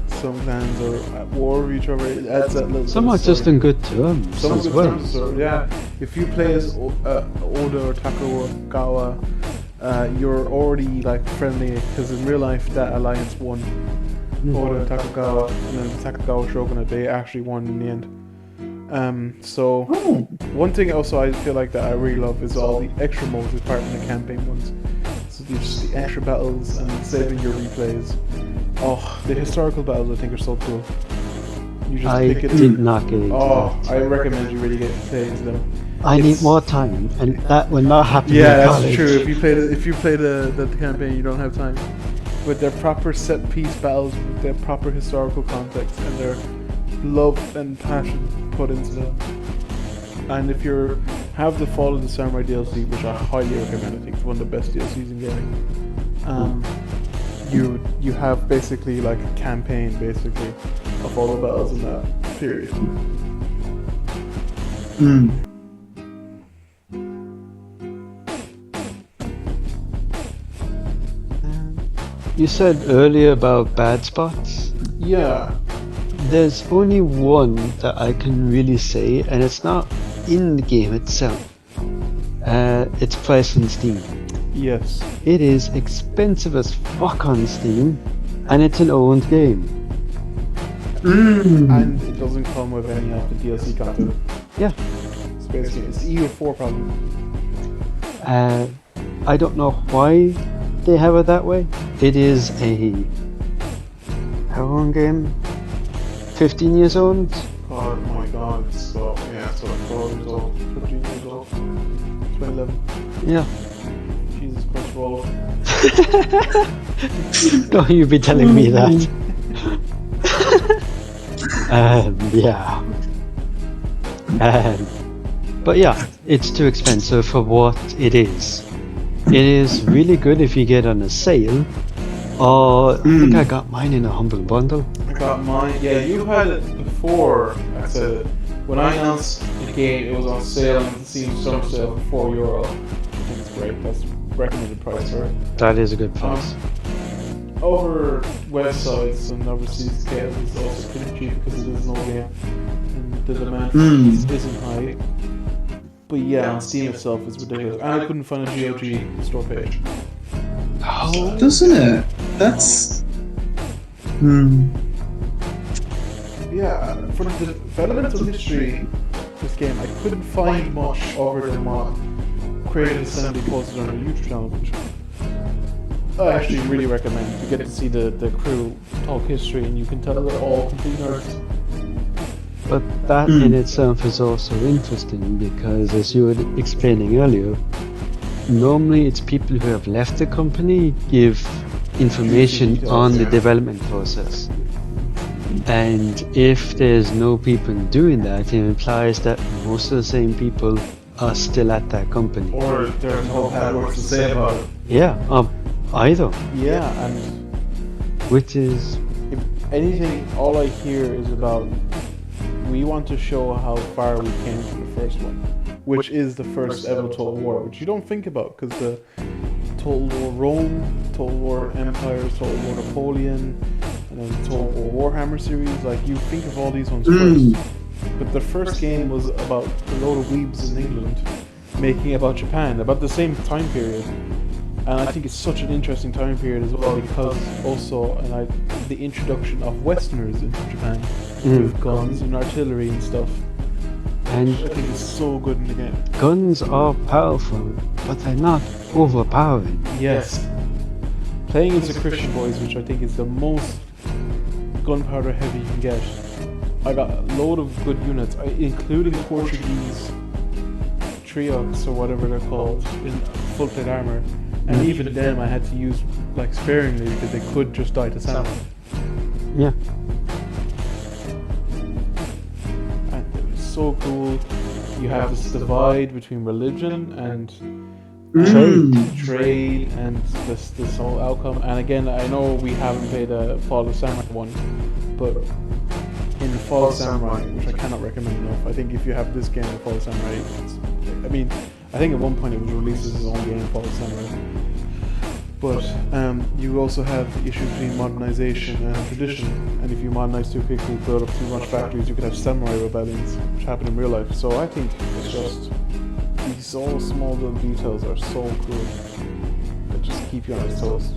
Some clans are at war with each other. It adds that little. Some are just in good terms. Some good terms. So, yeah, if you play as Oda or Takagawa, you're already like friendly, because in real life that alliance won. Oda and Takagawa, and then the Takagawa Shogunate, they actually won in the end. So one thing also I feel like that I really love is all the extra modes apart from the campaign ones. So just the extra battles and saving your replays. Oh, the historical battles I think are so cool. You just pick it. Did not get into that. I recommend you really get play into them. I need more time, and that will not happen. Yeah, that's true. If you play the campaign, you don't have time. With their proper set piece battles, with their proper historical context, and their love and passion put into them. And if you have the Fall of the Samurai DLC, which I highly recommend, I think it's one of the best DLCs in gaming. you have basically like a campaign basically of all the battles in that period. You said earlier about bad spots. Yeah. There's only one that I can really say, and it's not in the game itself. It's priced on Steam. Yes. It is expensive as fuck on Steam, and it's an owned game. And it doesn't come with any of the DLC content. Yeah. It's basically it's the EU4 problem. I don't know why they have it that way. It is a how long game? 15 years old? Oh my god, it's 12 years old, 15 years old, 2011. Yeah. Jesus Christ, we're old. Don't you be telling me that. Yeah. But yeah, it's too expensive for what it is. It is really good if you get on a sale. I think I got mine in a Humble Bundle. I got mine. Yeah, you had it before. I said it. When I announced the game, it was on sale on the Steam Summer Sale for €4. I think it's great. That's recommended price for it. That is a good price. Over websites and overseas scale is also pretty cheap because it is an old game and the demand for it isn't high. But yeah, on Steam itself is ridiculous. And I couldn't find a GOG store page. Oh, Doesn't it? That's... Yeah, for the developmental history of this game, I couldn't find much other than what Creative Assembly posted on their YouTube channel, which I actually really recommend. You get to see the crew talk history and you can tell they're all complete nerds. but that in itself is also interesting because, as you were explaining earlier, normally it's people who have left the company give information on the development process. And if there's no people doing that, it implies that most of the same people are still at that company. Or there's no bad words to say about it. Yeah, either. Yeah, and Which is, if anything, all I hear is about we want to show how far we came from the first one, which is the first ever Total War, which you don't think about because the Total War Rome, Total War Empires, Total War Napoleon, and then Total War Warhammer series, like you think of all these ones first. But the first game was about a load of weebs in England making about Japan, about the same time period. And I think it's such an interesting time period as well because also the introduction of Westerners into Japan with guns and artillery and stuff. and I think it's so good in the game. guns are powerful, but they're not overpowering. Yes. Playing as the Christian boys, which I think is the most gunpowder heavy you can get. I got a load of good units, including Portuguese triox or whatever they're called in full plate armor. And even them I had to use like sparingly because they could just die to samurai. Yeah. And it was so cool. You have this divide between religion and trade and this whole outcome. And again, I know we haven't played a Fall of Samurai one, but in Fall of Samurai, which I cannot recommend enough, I think if you have this game, Fall of Samurai, I think at one point it was released as its own game, Fall of Samurai. But you also have the issues between modernization and tradition, and if you modernize too quickly, build up too much factories, you could have samurai rebellions, which happen in real life. So I think it's just these all small little details are so cool. They just keep you on your toes.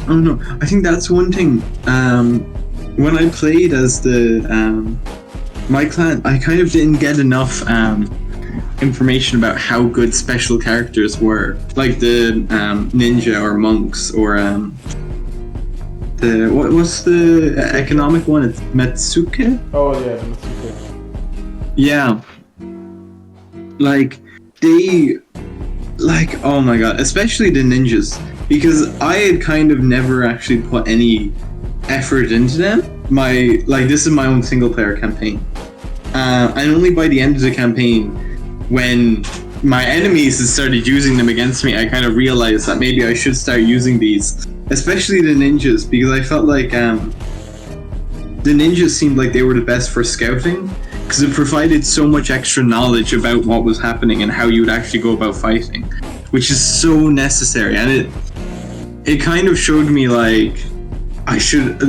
Oh no, I think that's one thing. When I played as my clan, I kind of didn't get enough information about how good special characters were, like the ninja or monks or what's the economic one? It's Metsuke. Oh yeah, the Mitsuke. Yeah, oh my god, especially the ninjas, because I had kind of never actually put any effort into them. This is my own single player campaign, and only by the end of the campaign, when my enemies had started using them against me, I kind of realized that maybe I should start using these, especially the ninjas, because I felt like the ninjas seemed like they were the best for scouting, because it provided so much extra knowledge about what was happening and how you would actually go about fighting, which is so necessary. And it kind of showed me like I should,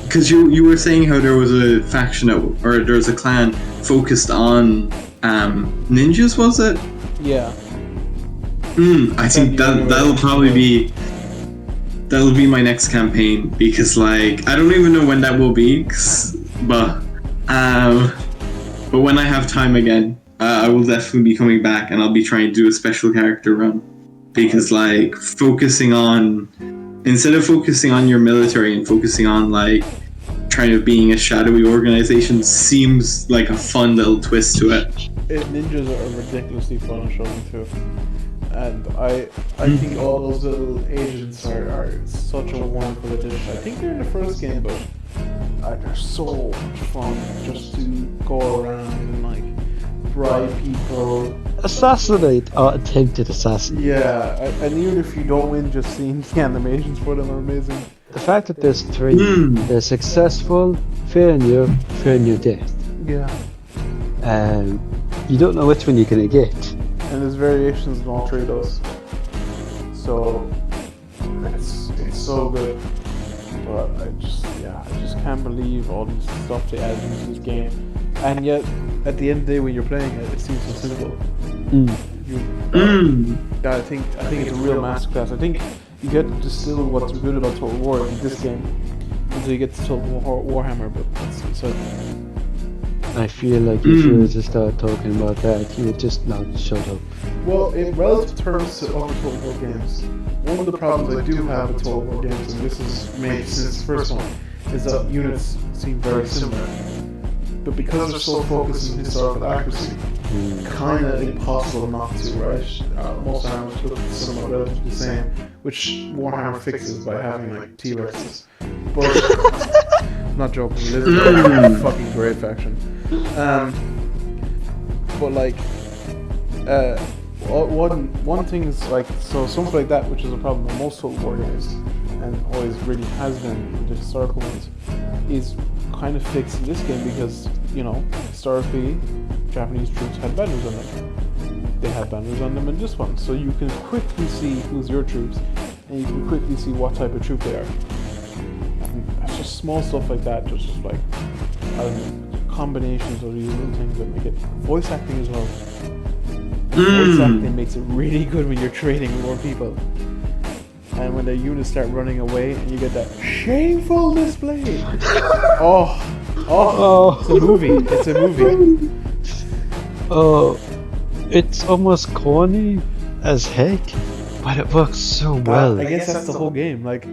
because you were saying how there was a faction or there was a clan focused on ninjas, was it? Yeah. I think that'll be my next campaign, because like I don't even know when that will be, but when I have time again, I will definitely be coming back, and I'll be trying to do a special character run, because like instead of focusing on your military and focusing on like trying to being a shadowy organization seems like a fun little twist to it. Ninjas are ridiculously fun on Shogun too, and I think all those little agents are such a wonderful addition. I think they're in the first game, but they're so much fun just to go around and like bribe people, Assassinate or attempted assassinate. yeah, and even if you don't win, just seeing the animations for them are amazing. The fact that there's three, they're successful, fair and near death. Yeah, You don't know which one you're gonna get. and there's variations in all three of those, so it's so good. But I just can't believe all this stuff they added into this game, and yet at the end of the day when you're playing it, it seems so simple. Yeah, I think it's a real masterclass. I think you get to distill what's good about Total War in this game until you get to Total Warhammer, but it's like, I feel like if you were to start talking about that, you would just not shut up. well, in relative terms to other Total War games, one of the problems I do have with Total War games, and this is made since the first one, is that units seem very similar. But because they're so focused on historical accuracy, kind of impossible not to, right? Most armors look somewhat relatively the same, which Warhammer fixes by having like T-Rexes. But I'm not joking, Liz is a fucking great faction. But like, one thing is like, so something like that, which is a problem with most Total War games, and always really has been with the historical ones, is kind of fixed in this game, because historically Japanese troops had banners on them. They had banners on them in this one, so you can quickly see who's your troops, and you can quickly see what type of troop they are. And it's just small stuff like that, just like I don't know, combinations of these little things that make it. Voice acting as well. Voice acting makes it really good when you're trading with more people. And when the units start running away and you get that shameful display. It's a movie. Oh, it's almost corny as heck, but it works so well. I guess that's the whole game. Like,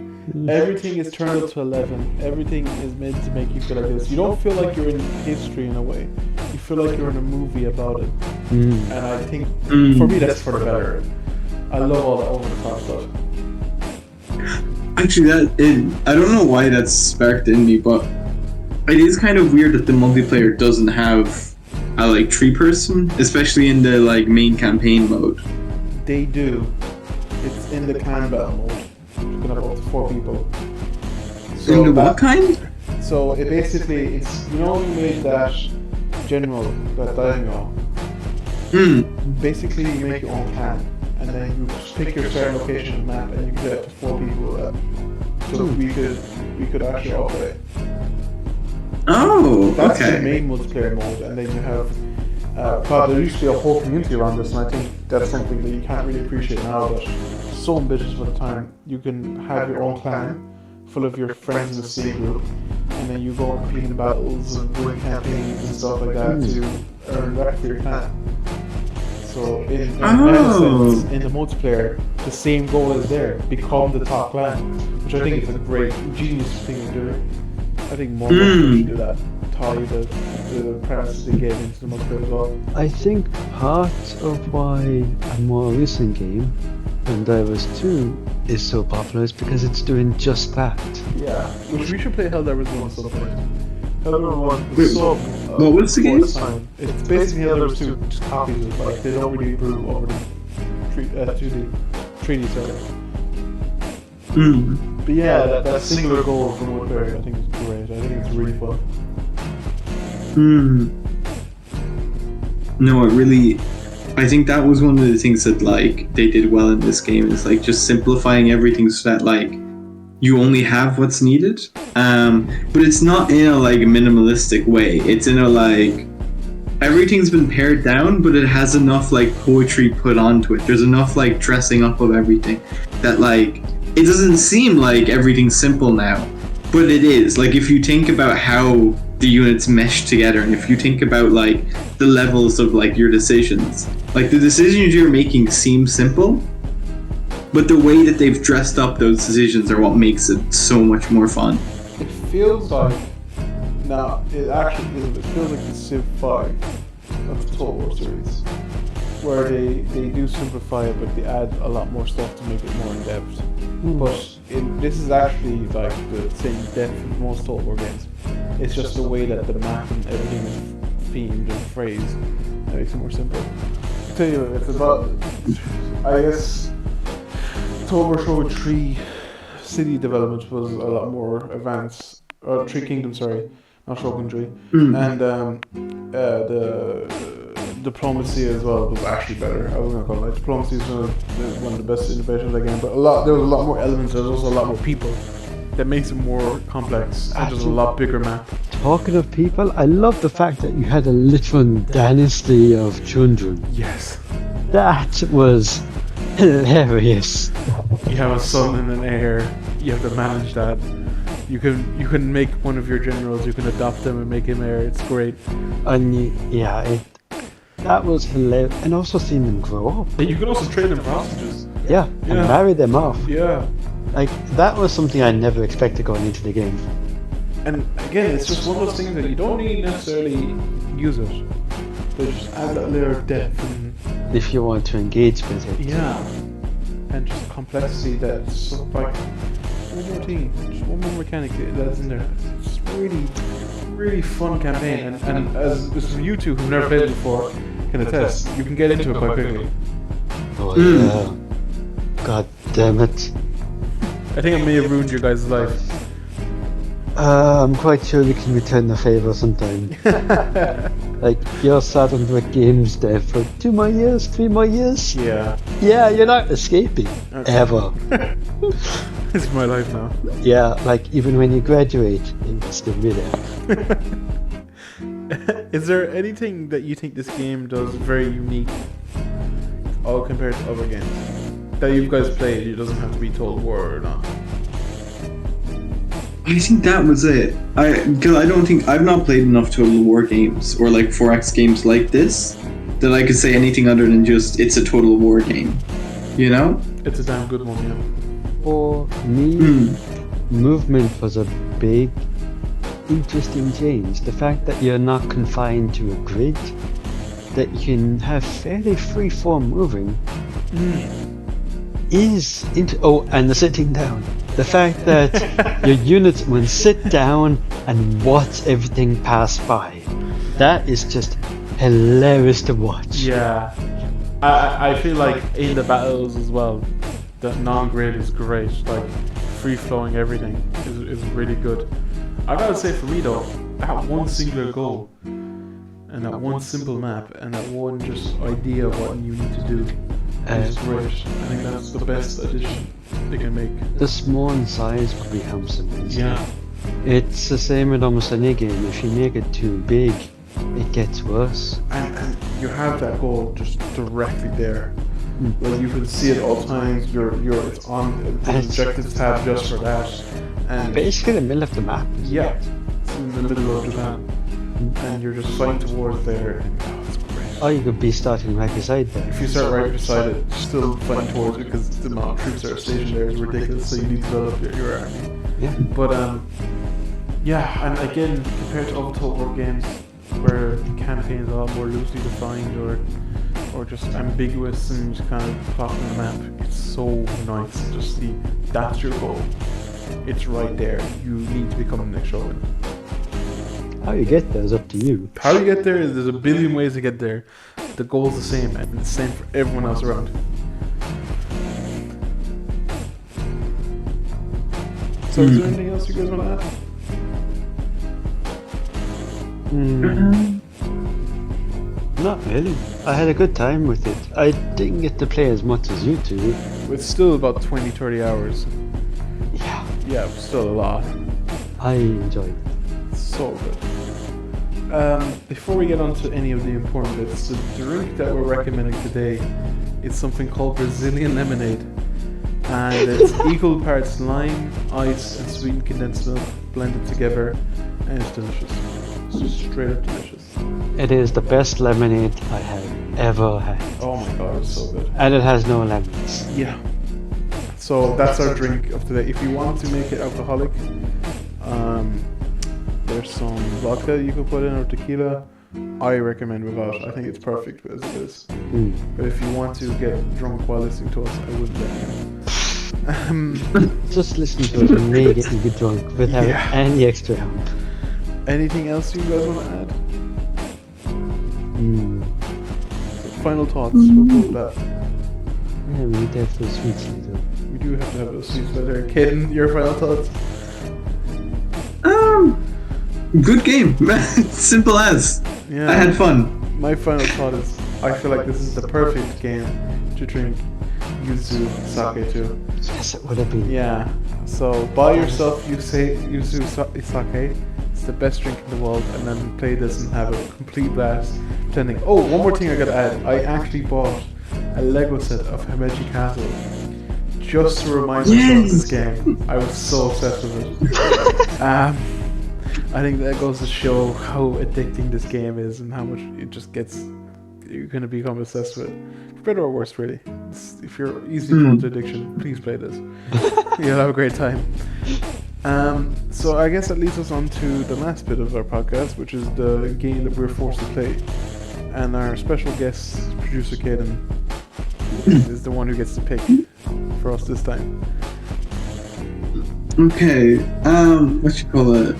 everything is turned up to 11. Everything is meant to make you feel like this. You don't feel like you're in history in a way. You feel like you're in a movie about it. And I think, for me, that's for the better. I love all the over-the-top stuff. Actually, I don't know why that's sparked in me, but it is kind of weird that the multiplayer doesn't have a like 3-person, especially in the like main campaign mode. They do. It's in the clan battle mode. You can have up to 4 people. So In the what kind? So it basically, it's, you made that general, that daimyo. Basically, you make your own clan, and then you pick your certain location on the map, and you can get up to 4 people with that. So we could actually operate. Oh, That's okay. the main multiplayer mode, and then you have. There used to be a whole community around this, and I think that's something that you can't really appreciate now. But so ambitious for the time, you can have your own clan full of your friends in the same group, and then you go and compete in battles and win campaigns and stuff like that to earn rep for your clan. So in essence, in the multiplayer, the same goal is there: become the top clan, which I think is a great, genius thing to do. I think more people should do that. Tie the premise they gave into the multiplayer as well. I think part of why a more recent game, Helldivers 2, is so popular is because it's doing just that. Yeah, which we should play Helldivers 1 at some point. Helldivers 1 was so What was the game? It's basically the other two just copies of like they don't really improve over the 3D side. But yeah, that singular goal from Woodbury I think is great. I think it's really fun. No, I think that was one of the things that like they did well in this game is like just simplifying everything so that like you only have what's needed. But it's not in a like minimalistic way. It's in a like everything's been pared down, but it has enough like poetry put onto it. There's enough like dressing up of everything that like it doesn't seem like everything's simple now, but it is. Like if you think about how the units mesh together, and if you think about like the levels of like your decisions, like the decisions you're making seem simple, but the way that they've dressed up those decisions are what makes it so much more fun. It feels like it actually isn't. It feels like the Civ 5 of the Total War series, where they do simplify it, but they add a lot more stuff to make it more in depth. But this is actually like the same depth as most Total War games. It's just the way that the map and everything is themed and phrased that makes it more simple. I'll tell you, it's about, I guess, Total War Shogun 3 city development was a lot more advanced. 3 Kingdoms, sorry, not Shogun 3. And the diplomacy as well was actually better. I was gonna call it. Diplomacy is one of the best innovations again, but there was a lot more elements. There's also a lot more people that makes it more complex and just a lot bigger map. Talking of people, I love the fact that you had a literal dynasty of children. Yes. That was hilarious. You have a son and an heir. You have to manage that. You can make one of your generals. You can adopt them and make him heir. It's great. And that was hilarious. And also seeing them grow up. And you can also trade them for hostages. Yeah, and marry them off. Yeah. Like, that was something I never expected going into the game. And again, it's just one of those things that you don't need necessarily use it. They just add that layer of depth and if you want to engage with it. yeah, and just complexity that's so, like one more thing, just one more mechanic that's in there. It's really fun campaign, and as you two who've never played it before can attest, you can get into it quite quickly. Oh yeah. God damn it. I think I may have ruined your guys' life. I'm quite sure we can return the favor sometime. Like, you're sat under a game's there for 2 more years, 3 more years? Yeah. Yeah, you're not escaping. Okay. Ever. This is my life now. Yeah, like, even when you graduate, you'll still be there. Is there anything that you think this game does very unique, all compared to other games, that you guys played? It doesn't have to be Total War or not. I think that was it. Because I don't think I've not played enough Total War games or like 4X games like this that I could say anything other than just it's a Total War game. You know? It's a damn good one, yeah. For me, movement was a big, interesting change. The fact that you're not confined to a grid, that you can have fairly free form moving, is and the sitting down. The fact that your units will sit down and watch everything pass by. That is just hilarious to watch. Yeah. I feel like in the battles as well, the non-grid is great. Like, free-flowing everything is really good. I gotta say for me though, that one singular goal, and that one simple map, and that one just idea of what you need to do is great. I think that's the best addition they can make. The small size would be handsome. Yeah. It's the same with almost any game. If you make it too big, it gets worse. And you have that goal just directly there. Like you can see it all times. It's on the objectives tab just for that. And basically the middle of the map. Yeah, it's in the middle of Japan, and you're just flying towards there. And, it's great. Or you could be starting right beside there. If you start right beside it, still flying towards it because the amount of troops that are stationed there is ridiculous. So you need to build up your army. Yeah. But yeah, and again, compared to other Total War games, where the campaign is a lot more loosely defined or just ambiguous and just kind of plot on the map, it's so nice to just see that's your goal. It's right there. You need to become the next Shogun. How you get there is up to you. How you get there is there's a billion ways to get there. The goal's the same, and it's the same for everyone else around. So is there anything else you guys want to add? Not really. I had a good time with it. I didn't get to play as much as you two. It's still about 20-30 hours. Yeah. Yeah, still a lot. I enjoyed it. So good. Before we get on to any of the important bits, the drink that we're recommending today is something called Brazilian lemonade. And it's equal parts lime, ice, and sweetened condensed milk blended together, and it's delicious. It's just straight up delicious. It is the best lemonade I have ever had. Oh my god, it's so good. And it has no lemons. Yeah. So that's our drink of today. If you want to make it alcoholic, there's some vodka you can put in or tequila. I recommend without. I think it's perfect as it is. But if you want to get drunk while listening to us, I wouldn't let you. Just listen to it and may get you get drunk without any extra help. Anything else you guys want to add? So final thoughts. We'll go with that. Yeah, we need to have those sweets later. We do have to have those sweets later. Kaden, your final thoughts? Good game. Simple as. Yeah. I had fun. My final thought is, I feel like this is the perfect game to drink yuzu sake to. Yes, it would have been. Yeah. So buy yourself yuzu sake. It's the best drink in the world, and then play this and have a complete blast. Pretending. Oh, one more thing I gotta add. I actually bought a Lego set of Himeji Castle just to remind myself of this game. I was so obsessed with it. I think that goes to show how addicting this game is and how much it just gets. You're gonna become obsessed with it. For better or worse, really. If you're easily prone to addiction, please play this. You'll have a great time. So I guess that leads us on to the last bit of our podcast, which is the game that we're forced to play. And our special guest, producer Kaden, is the one who gets to pick for us this time. Okay, what you call it?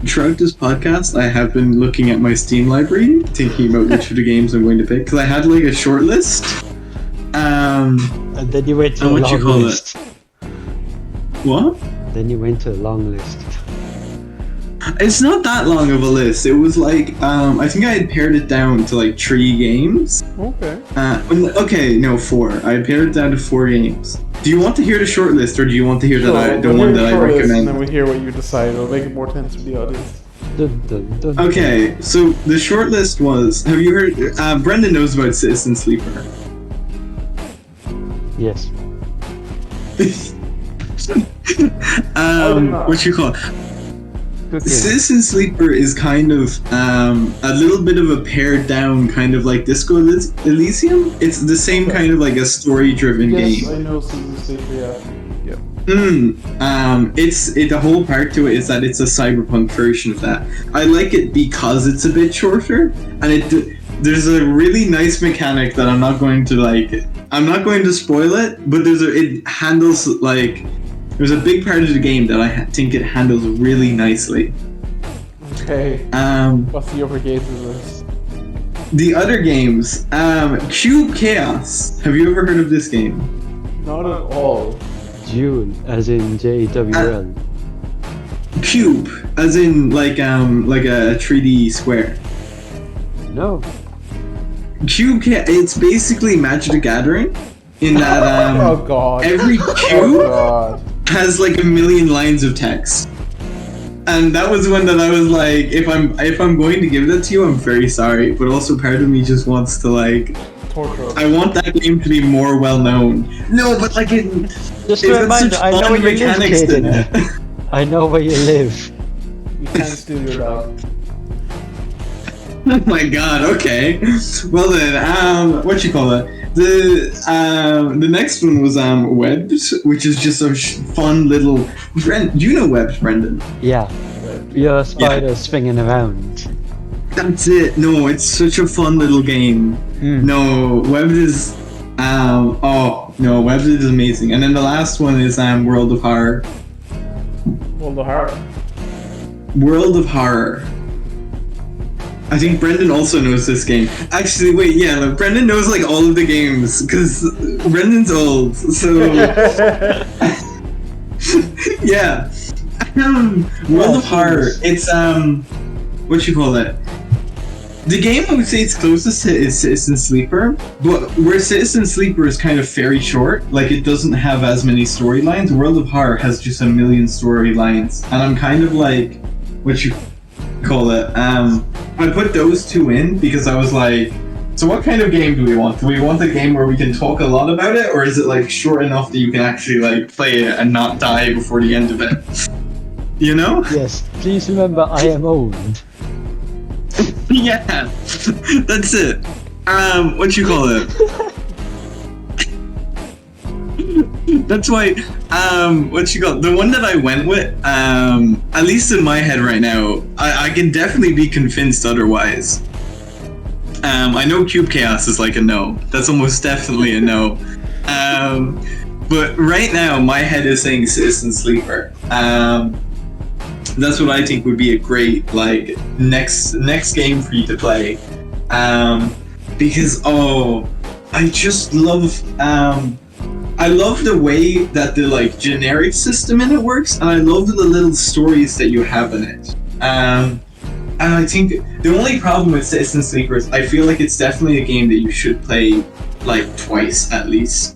Throughout this podcast, I have been looking at my Steam library, thinking about which of the games I'm going to pick, because I had like a short list. And then you went to a what long you call list. What? Then you went to a long list. It's not that long of a list. It was like, I think I had pared it down to like 3 games. Okay. Okay, no, 4. I had pared it down to 4 games. Do you want to hear the short list, or do you want to hear the one that I recommend? And then we hear what you decide. It'll make it more tense for the audience. Okay, so the short list was, have you heard, Brendan knows about Citizen Sleeper. Yes. What you call it? Citizen Sleeper is kind of a little bit of a pared down kind of like Disco Elysium. It's the same kind of like a story driven game. Yes, I know Citizen Sleeper, yeah. The whole part to it is that it's a cyberpunk version of that. I like it because it's a bit shorter, and there's a really nice mechanic that I'm not going to spoil it, but it handles like. There's a big part of the game that I think it handles really nicely. Okay. What's the other games of this? The other games, Cube Chaos. Have you ever heard of this game? Not at all. June, as in JWL. Cube, as in like a 3D square. No. Cube Chaos. It's basically Magic the Gathering, in that oh god. Every cube has like 1 million lines of text. And that was one that I was like, if I'm going to give that to you, I'm very sorry. But also part of me just wants to like torture. I want that game to be more well known. No, but like it just a reminder, I know where you live, Kaden. I know where you live. You can't steal your dog. Oh my god, okay. Well then, what you call it? The next one was Webs, which is just a fun little. Do you know Webs, Brendan? Yeah. Your spider swinging around. That's it. No, it's such a fun little game. No, Webs is. Webs is amazing. And then the last one is World of Horror. World of Horror. World of Horror. I think Brendan also knows this game. Actually, wait, yeah, look, Brendan knows like all of the games because Brendan's old. So yeah, World of Horror. It's what you call it? The game I would say it's closest to is Citizen Sleeper, but where Citizen Sleeper is kind of very short, like it doesn't have as many storylines. World of Horror has just a million storylines, and I'm kind of like, what you call it? I put those two in because I was like, so what kind of game do we want? Do we want a game where we can talk a lot about it, or is it like short enough that you can actually like play it and not die before the end of it? You know? Yes, please remember I am old. Yeah, that's it. What you call it? That's why, what you call it? The one that I went with, at least in my head right now, I can definitely be convinced otherwise. I know Cube Chaos is like a no. That's almost definitely a no. But right now, my head is saying Citizen Sleeper. That's what I think would be a great like next game for you to play, because I just love I love the way that the like generic system in it works, and I love the little stories that you have in it. And I think the only problem with Citizen Sleeper is I feel like it's definitely a game that you should play like twice at least.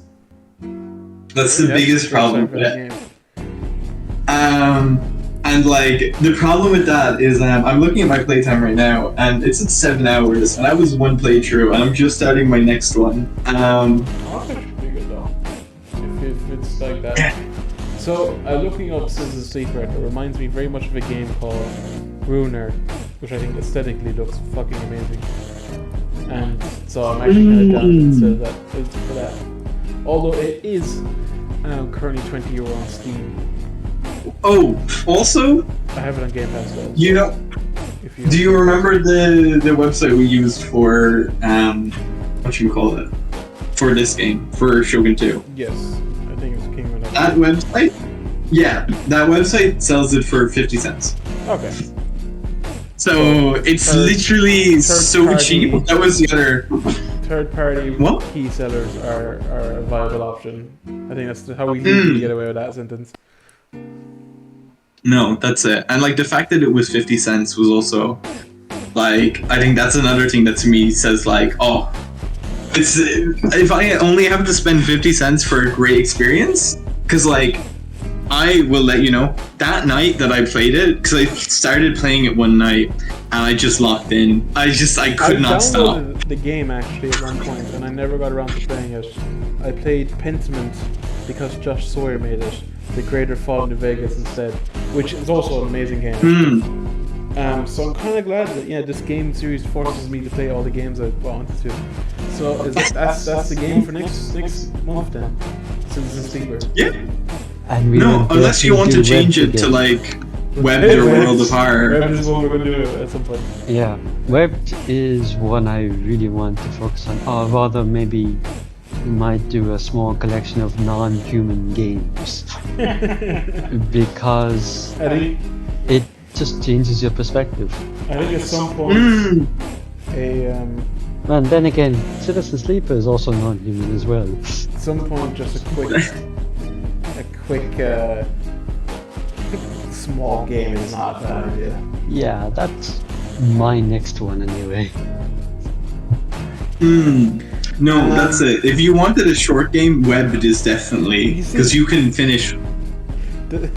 That's the biggest problem with it. And like the problem with that is I'm looking at my playtime right now and it's at 7 hours and I was one playthrough and I'm just starting my next one. That's actually pretty good though. If it's like that. So looking up Citizen Sleeper, it reminds me very much of a game called Ruiner, which I think aesthetically looks fucking amazing. And so I'm actually kind of down into that for that. Although it is currently €20 on Steam. Oh, also, I have it on Game Pass though. You know, do you remember the website we used for what you call it for this game for Shogun 2? Yes, I think it was Kingdom. That website, yeah, that website sells it for 50 cents. Okay. So it's literally so cheap. That was the other. Third-party key sellers are a viable option. I think that's how we usually get away with that sentence. No, that's it. And like the fact that it was 50 cents was also like, I think that's another thing that to me says like, oh, it's if I only have to spend 50 cents for a great experience, because like I will let you know that night that I played it, because I started playing it one night and I just locked in. I could not stop. I downloaded the game actually at one point and I never got around to playing it. I played Pentiment because Josh Sawyer made it, The Greater Fall into Vegas instead, which is also an amazing game. So I'm kind of glad that this game series forces me to play all the games I wanted to. So that's the game for next month then. Citizen Sleeper. Yeah. And we no, unless you want to change it to like Webbed or World of Horror. Webbed is what we're going to do at some point. Yeah, Webbed is one I really want to focus on, or rather maybe we might do a small collection of non-human games. Because it just changes your perspective. I think at some point and then again, Citizen Sleeper is also non-human as well. At some point, just a quick small game is not a bad idea. Yeah, that's my next one anyway. No, that's it. If you wanted a short game, Webbed is definitely, because you can finish. The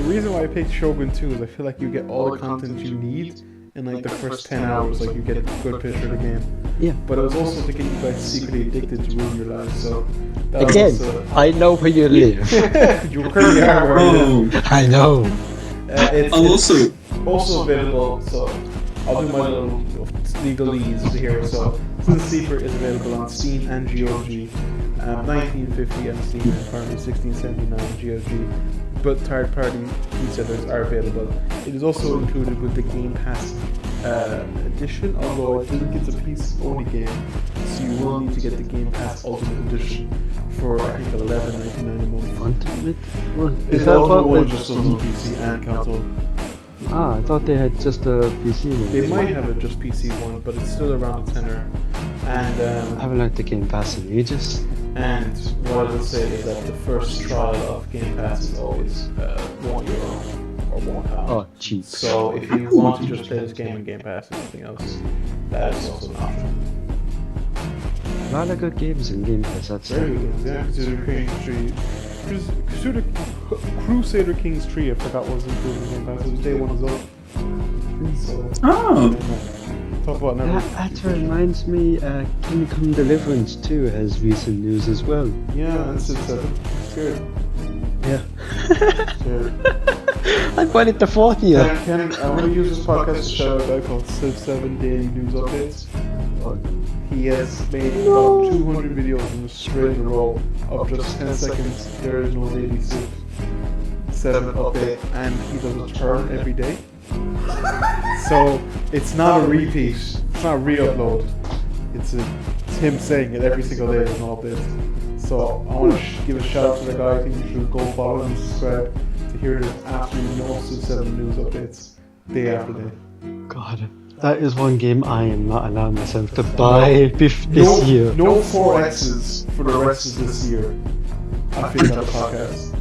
reason why I picked Shogun 2 is I feel like you get all the content you need in like the first 10 hours, like you get a good picture of the game. Yeah. But it was also to get you guys secretly addicted to ruin your lives, so... Again, I know where you live. You currently are where you live. I know. It's also available, so I'll do my little legalese here. So Citizen Sleeper is available on Steam and GOG, $19.50 on Steam and currently $16.79 on GOG. But third-party resellers are available. It is also included with the Game Pass edition, although I think it's a PC-only game, so you will need to get the Game Pass Ultimate Edition for I think $11.99 a month. Ultimate? Is that one just on PC and console? Ah, I thought they had just a PC one. They might have a just PC one, but it's still around the tenner. And I haven't learned the Game Pass in ages. and what I would say is that the first trial of Game Pass is always €1 or £1. Oh, cheap. So if you want to just play this game in Game Pass and nothing else, that is also an option. A lot of good games in Game Pass, that's Very good. Yeah, Crusader Kings 3, I forgot what was included in Game Pass. It was day one as well. So, Oh, talk about never. That reminds me, Kingdom Come Deliverance 2 has recent news as well. Yeah, and Civ 7. It's good. Yeah. Sure. I got it the 40th. I want to use this podcast to shout out a guy called Civ 7 Daily News Updates. He has made about 200 videos in a straight row of just 10 seconds. There is no daily Civ 7 update, and he does a turn every day. So it's not a repeat, it's not a re-upload. It's him saying it every single day. There's no updates. So I want to give a shout out to the guy. I think you should go follow and subscribe to hear the absolutely no Civ 7 news updates day after day. God, that is one game I am not allowing myself to buy this year. No 4Xs for the rest of this year. I feel that podcast.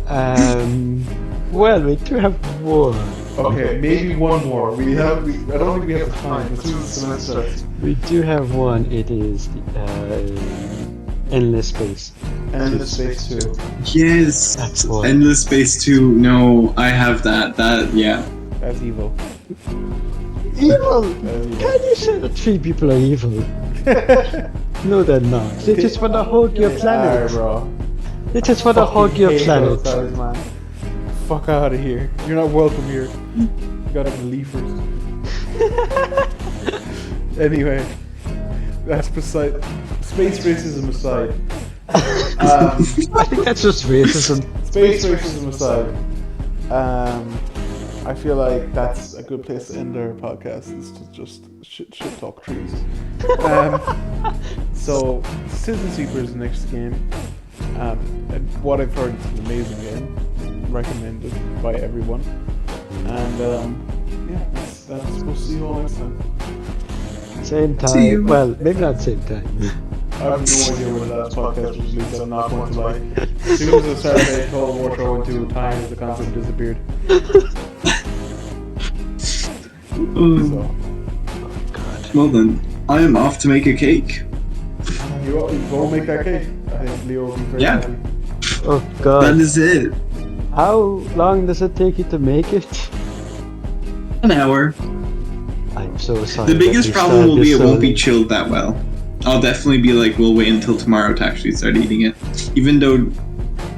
Well, we do have one. Okay, maybe one more. I don't think we have the time. As soon as the semester starts. We do have one. It is Endless Space. Endless Space 2. yes. That's one. Endless Space 2. No, I have that. Yeah. That's evil. Evil? Can you say that 3 people are evil? No, they're not. They just want to hug your planet. Bro. They just want to hug your planet. Guys, man. Fuck out of here. You're not welcome here. You gotta leave first. Anyway, that's beside. Space racism aside. I think that's just racism. Space racism aside. I feel like that's a good place to end our podcast. Is to just shit talk trees. So, Citizen Sweeper is the next game. And what I've heard, it's an amazing game. Recommended by everyone. And yeah, that's we'll see you all next time. Same See you. time. Well, maybe not same time. I have no idea when the last podcast was released. I'm not going to lie. As soon as I started playing Cold War Show into time, the concept disappeared. So, Well then, I am off to make a cake. you go make that cake. I think Leo will be very Yeah. happy. Oh That god. is it. How long does it take you to make it? An hour. I'm so sorry. The that biggest you problem will started be it this won't be early. chilled that well. I'll definitely be like, we'll wait until tomorrow to actually start eating it. Even though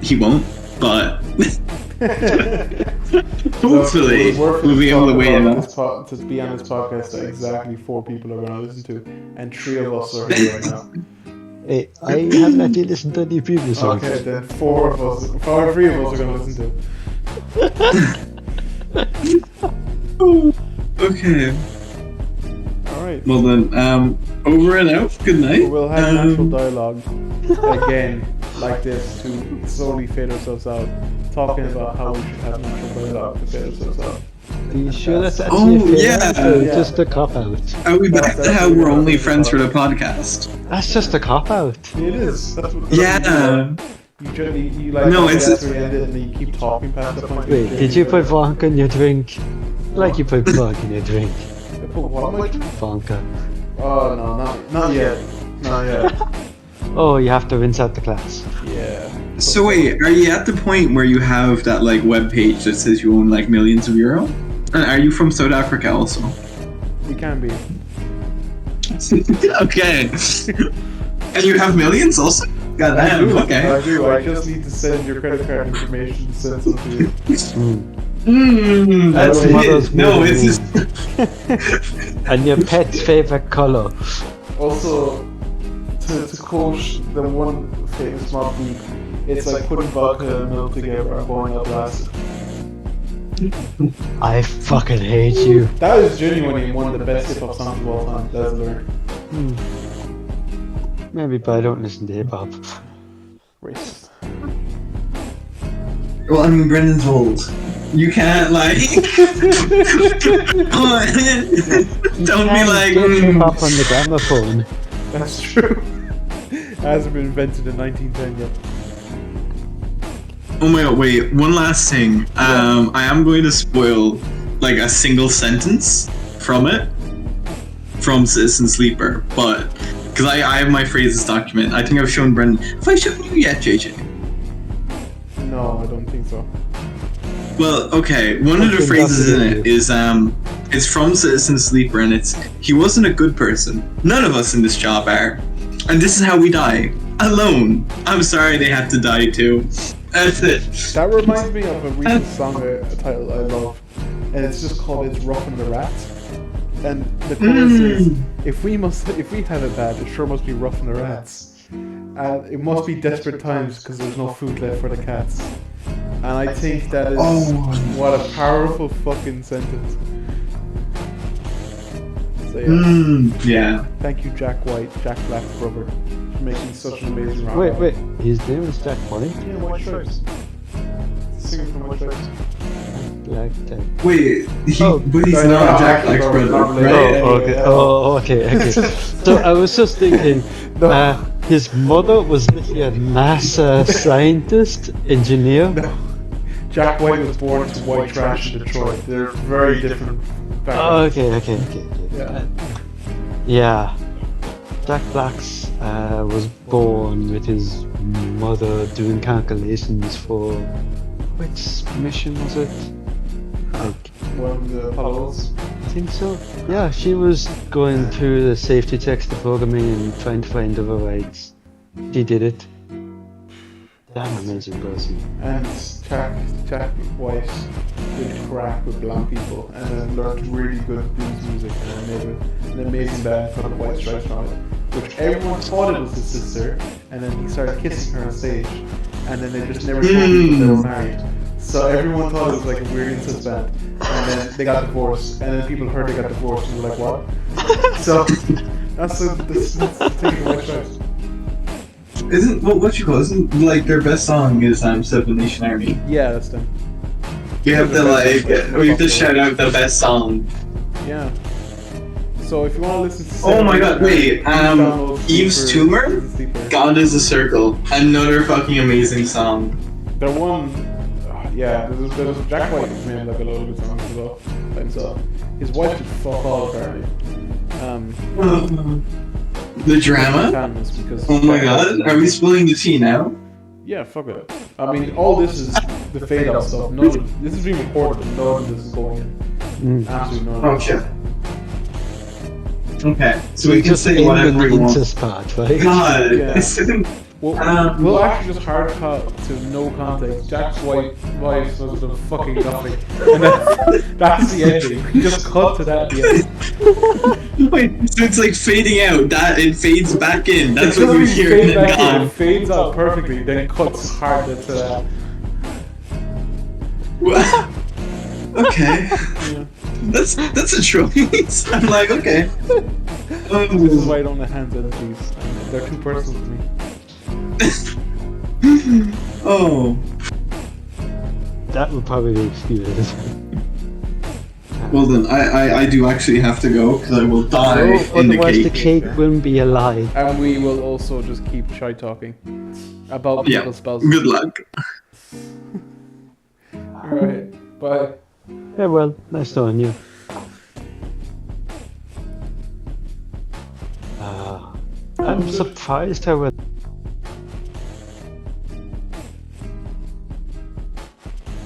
he won't, but hopefully we'll be able to wait enough. To be on this podcast that exactly 4 people are going to listen to, and 3 of us are here right now. Hey, I haven't actually listened to the previous one. Okay, then 3 of us are going to listen to. Okay. Alright. Well then, over and out. Good night. We'll have natural dialogue again, like this, to slowly fade ourselves out, talking about how we should have natural dialogue to fade ourselves out. Are you sure that's actually Oh, a fair yeah. or Yeah. just a cop out? Are we back to how we're only friends for the podcast? That's just a cop out. It is. That's what Yeah. you like. No, that's it's- where you end it, and then you keep talking past the point. Wait, did you put vodka in your drink? Like you put vodka in your drink. I put what on my drink? Vodka. Oh no, not yet. Not yet. Oh, you have to rinse out the glass. Yeah. So wait, are you at the point where you have that like web page that says you own like millions of euro? And are you from South Africa also? We can be. Okay. And you have millions also? God I damn, do. okay. I do. I just need to send your credit card information to send something to you. That's Your mother's it. No, maiden it's just. And your pet's favorite color. Also, to quote the one famous Mob Deep, it's like putting vodka and milk together and blowing up acid. I fucking hate you. That is genuinely one of the best hip hop songs of all time. That's learned. Maybe, but I don't listen to hip hop. Racist. Well, I mean, Brendan's old. You can't like. Don't be like. Get him up on the gramophone. That's true. Hasn't been invented in 1910 yet. Oh my god! Wait, one last thing. I am going to spoil like a single sentence from it, from Citizen Sleeper, but because I have my phrases document. I think I've shown Brendan. Have I shown you yet, JJ? No, I don't think so. Well, okay. One of the Okay, phrases in definitely. it is it's from Citizen Sleeper, and it's he wasn't a good person. None of us in this job are, and this is how we die alone. I'm sorry they had to die too. That's it. That reminds me of a recent song title I love, and it's just called "It's Roughing the Rats." And the chorus is, if we have it bad, it sure must be roughing the rats. And it must be desperate times because there's no food left for the cats. And I think that is what a powerful fucking sentence. So Yeah. thank you Jack White, Jack Black's brother, for making such an amazing rock. Wait, his name is Jack White? Yeah, White Stripes. Singer from White Stripes. Black Jack. Wait, but he's No, not no, Jack no, Black's no, brother, no, no, right? no. Okay. Oh, okay. So I was just thinking, his mother was literally a NASA scientist, engineer. No. Jack White was born to white trash in Detroit. They're very different Oh, backgrounds. okay. Yeah. Yeah. Jack Black's was born with his mother doing calculations for which mission was it? Like, One of the Apollos. I think so. Yeah, she was going through the safety checks, the programming, and trying to find overrides. She did it. Damn amazing person. And Jack White did crack with black people and then learned really good blues music and then made an amazing band called the White Stripes on it, which everyone thought it was his sister, and then he started kissing her on stage, and then they just never told people they were married. So everyone thought it was like a weird incest band, and then they got divorced, and then people heard they got divorced and were like, what? So that's the thing of the White Stripes. Isn't what you call? Isn't like their best song is Seven Nation Army? Yeah, that's them. We have to shout out the best song. Yeah. So if you want to listen to Oh my god! Wait, download Eve's Sleeper, Tumor. Sleeper. God is a Circle. Another fucking amazing song. The one, yeah, there's Jack White has made like a lot of good songs as well by himself. His wife did fuck all apparently. The drama. Famous because Oh my god! Are we spilling the tea now? yeah, fuck it. I mean, all this is the fade out stuff. None of this is being recorded, but none of this is going in. Absolutely none of it. Okay, so we can Just say in whatever the we want. incest part, right? God, Yeah. it's We'll actually just hard cut to no context. Jack's wife was the fucking nothing. And that's the ending. We just cut to that at the end. Wait, so it's like fading out. That it fades back in. That's It what you doesn't hear fade and then back in, gone. it fades out perfectly, then cuts hard to that. Okay, Yeah. that's a choice. I'm like, okay. This is why I don't enhance entities. They're too personal to me. Oh, That would probably be excused. well then, I do actually have to go because I will die in the Otherwise, the cake. cake wouldn't be alive. And we will also just keep shy talking about Yeah. people's spells. Good luck. Alright, bye. Yeah, well, nice knowing you. I'm surprised how well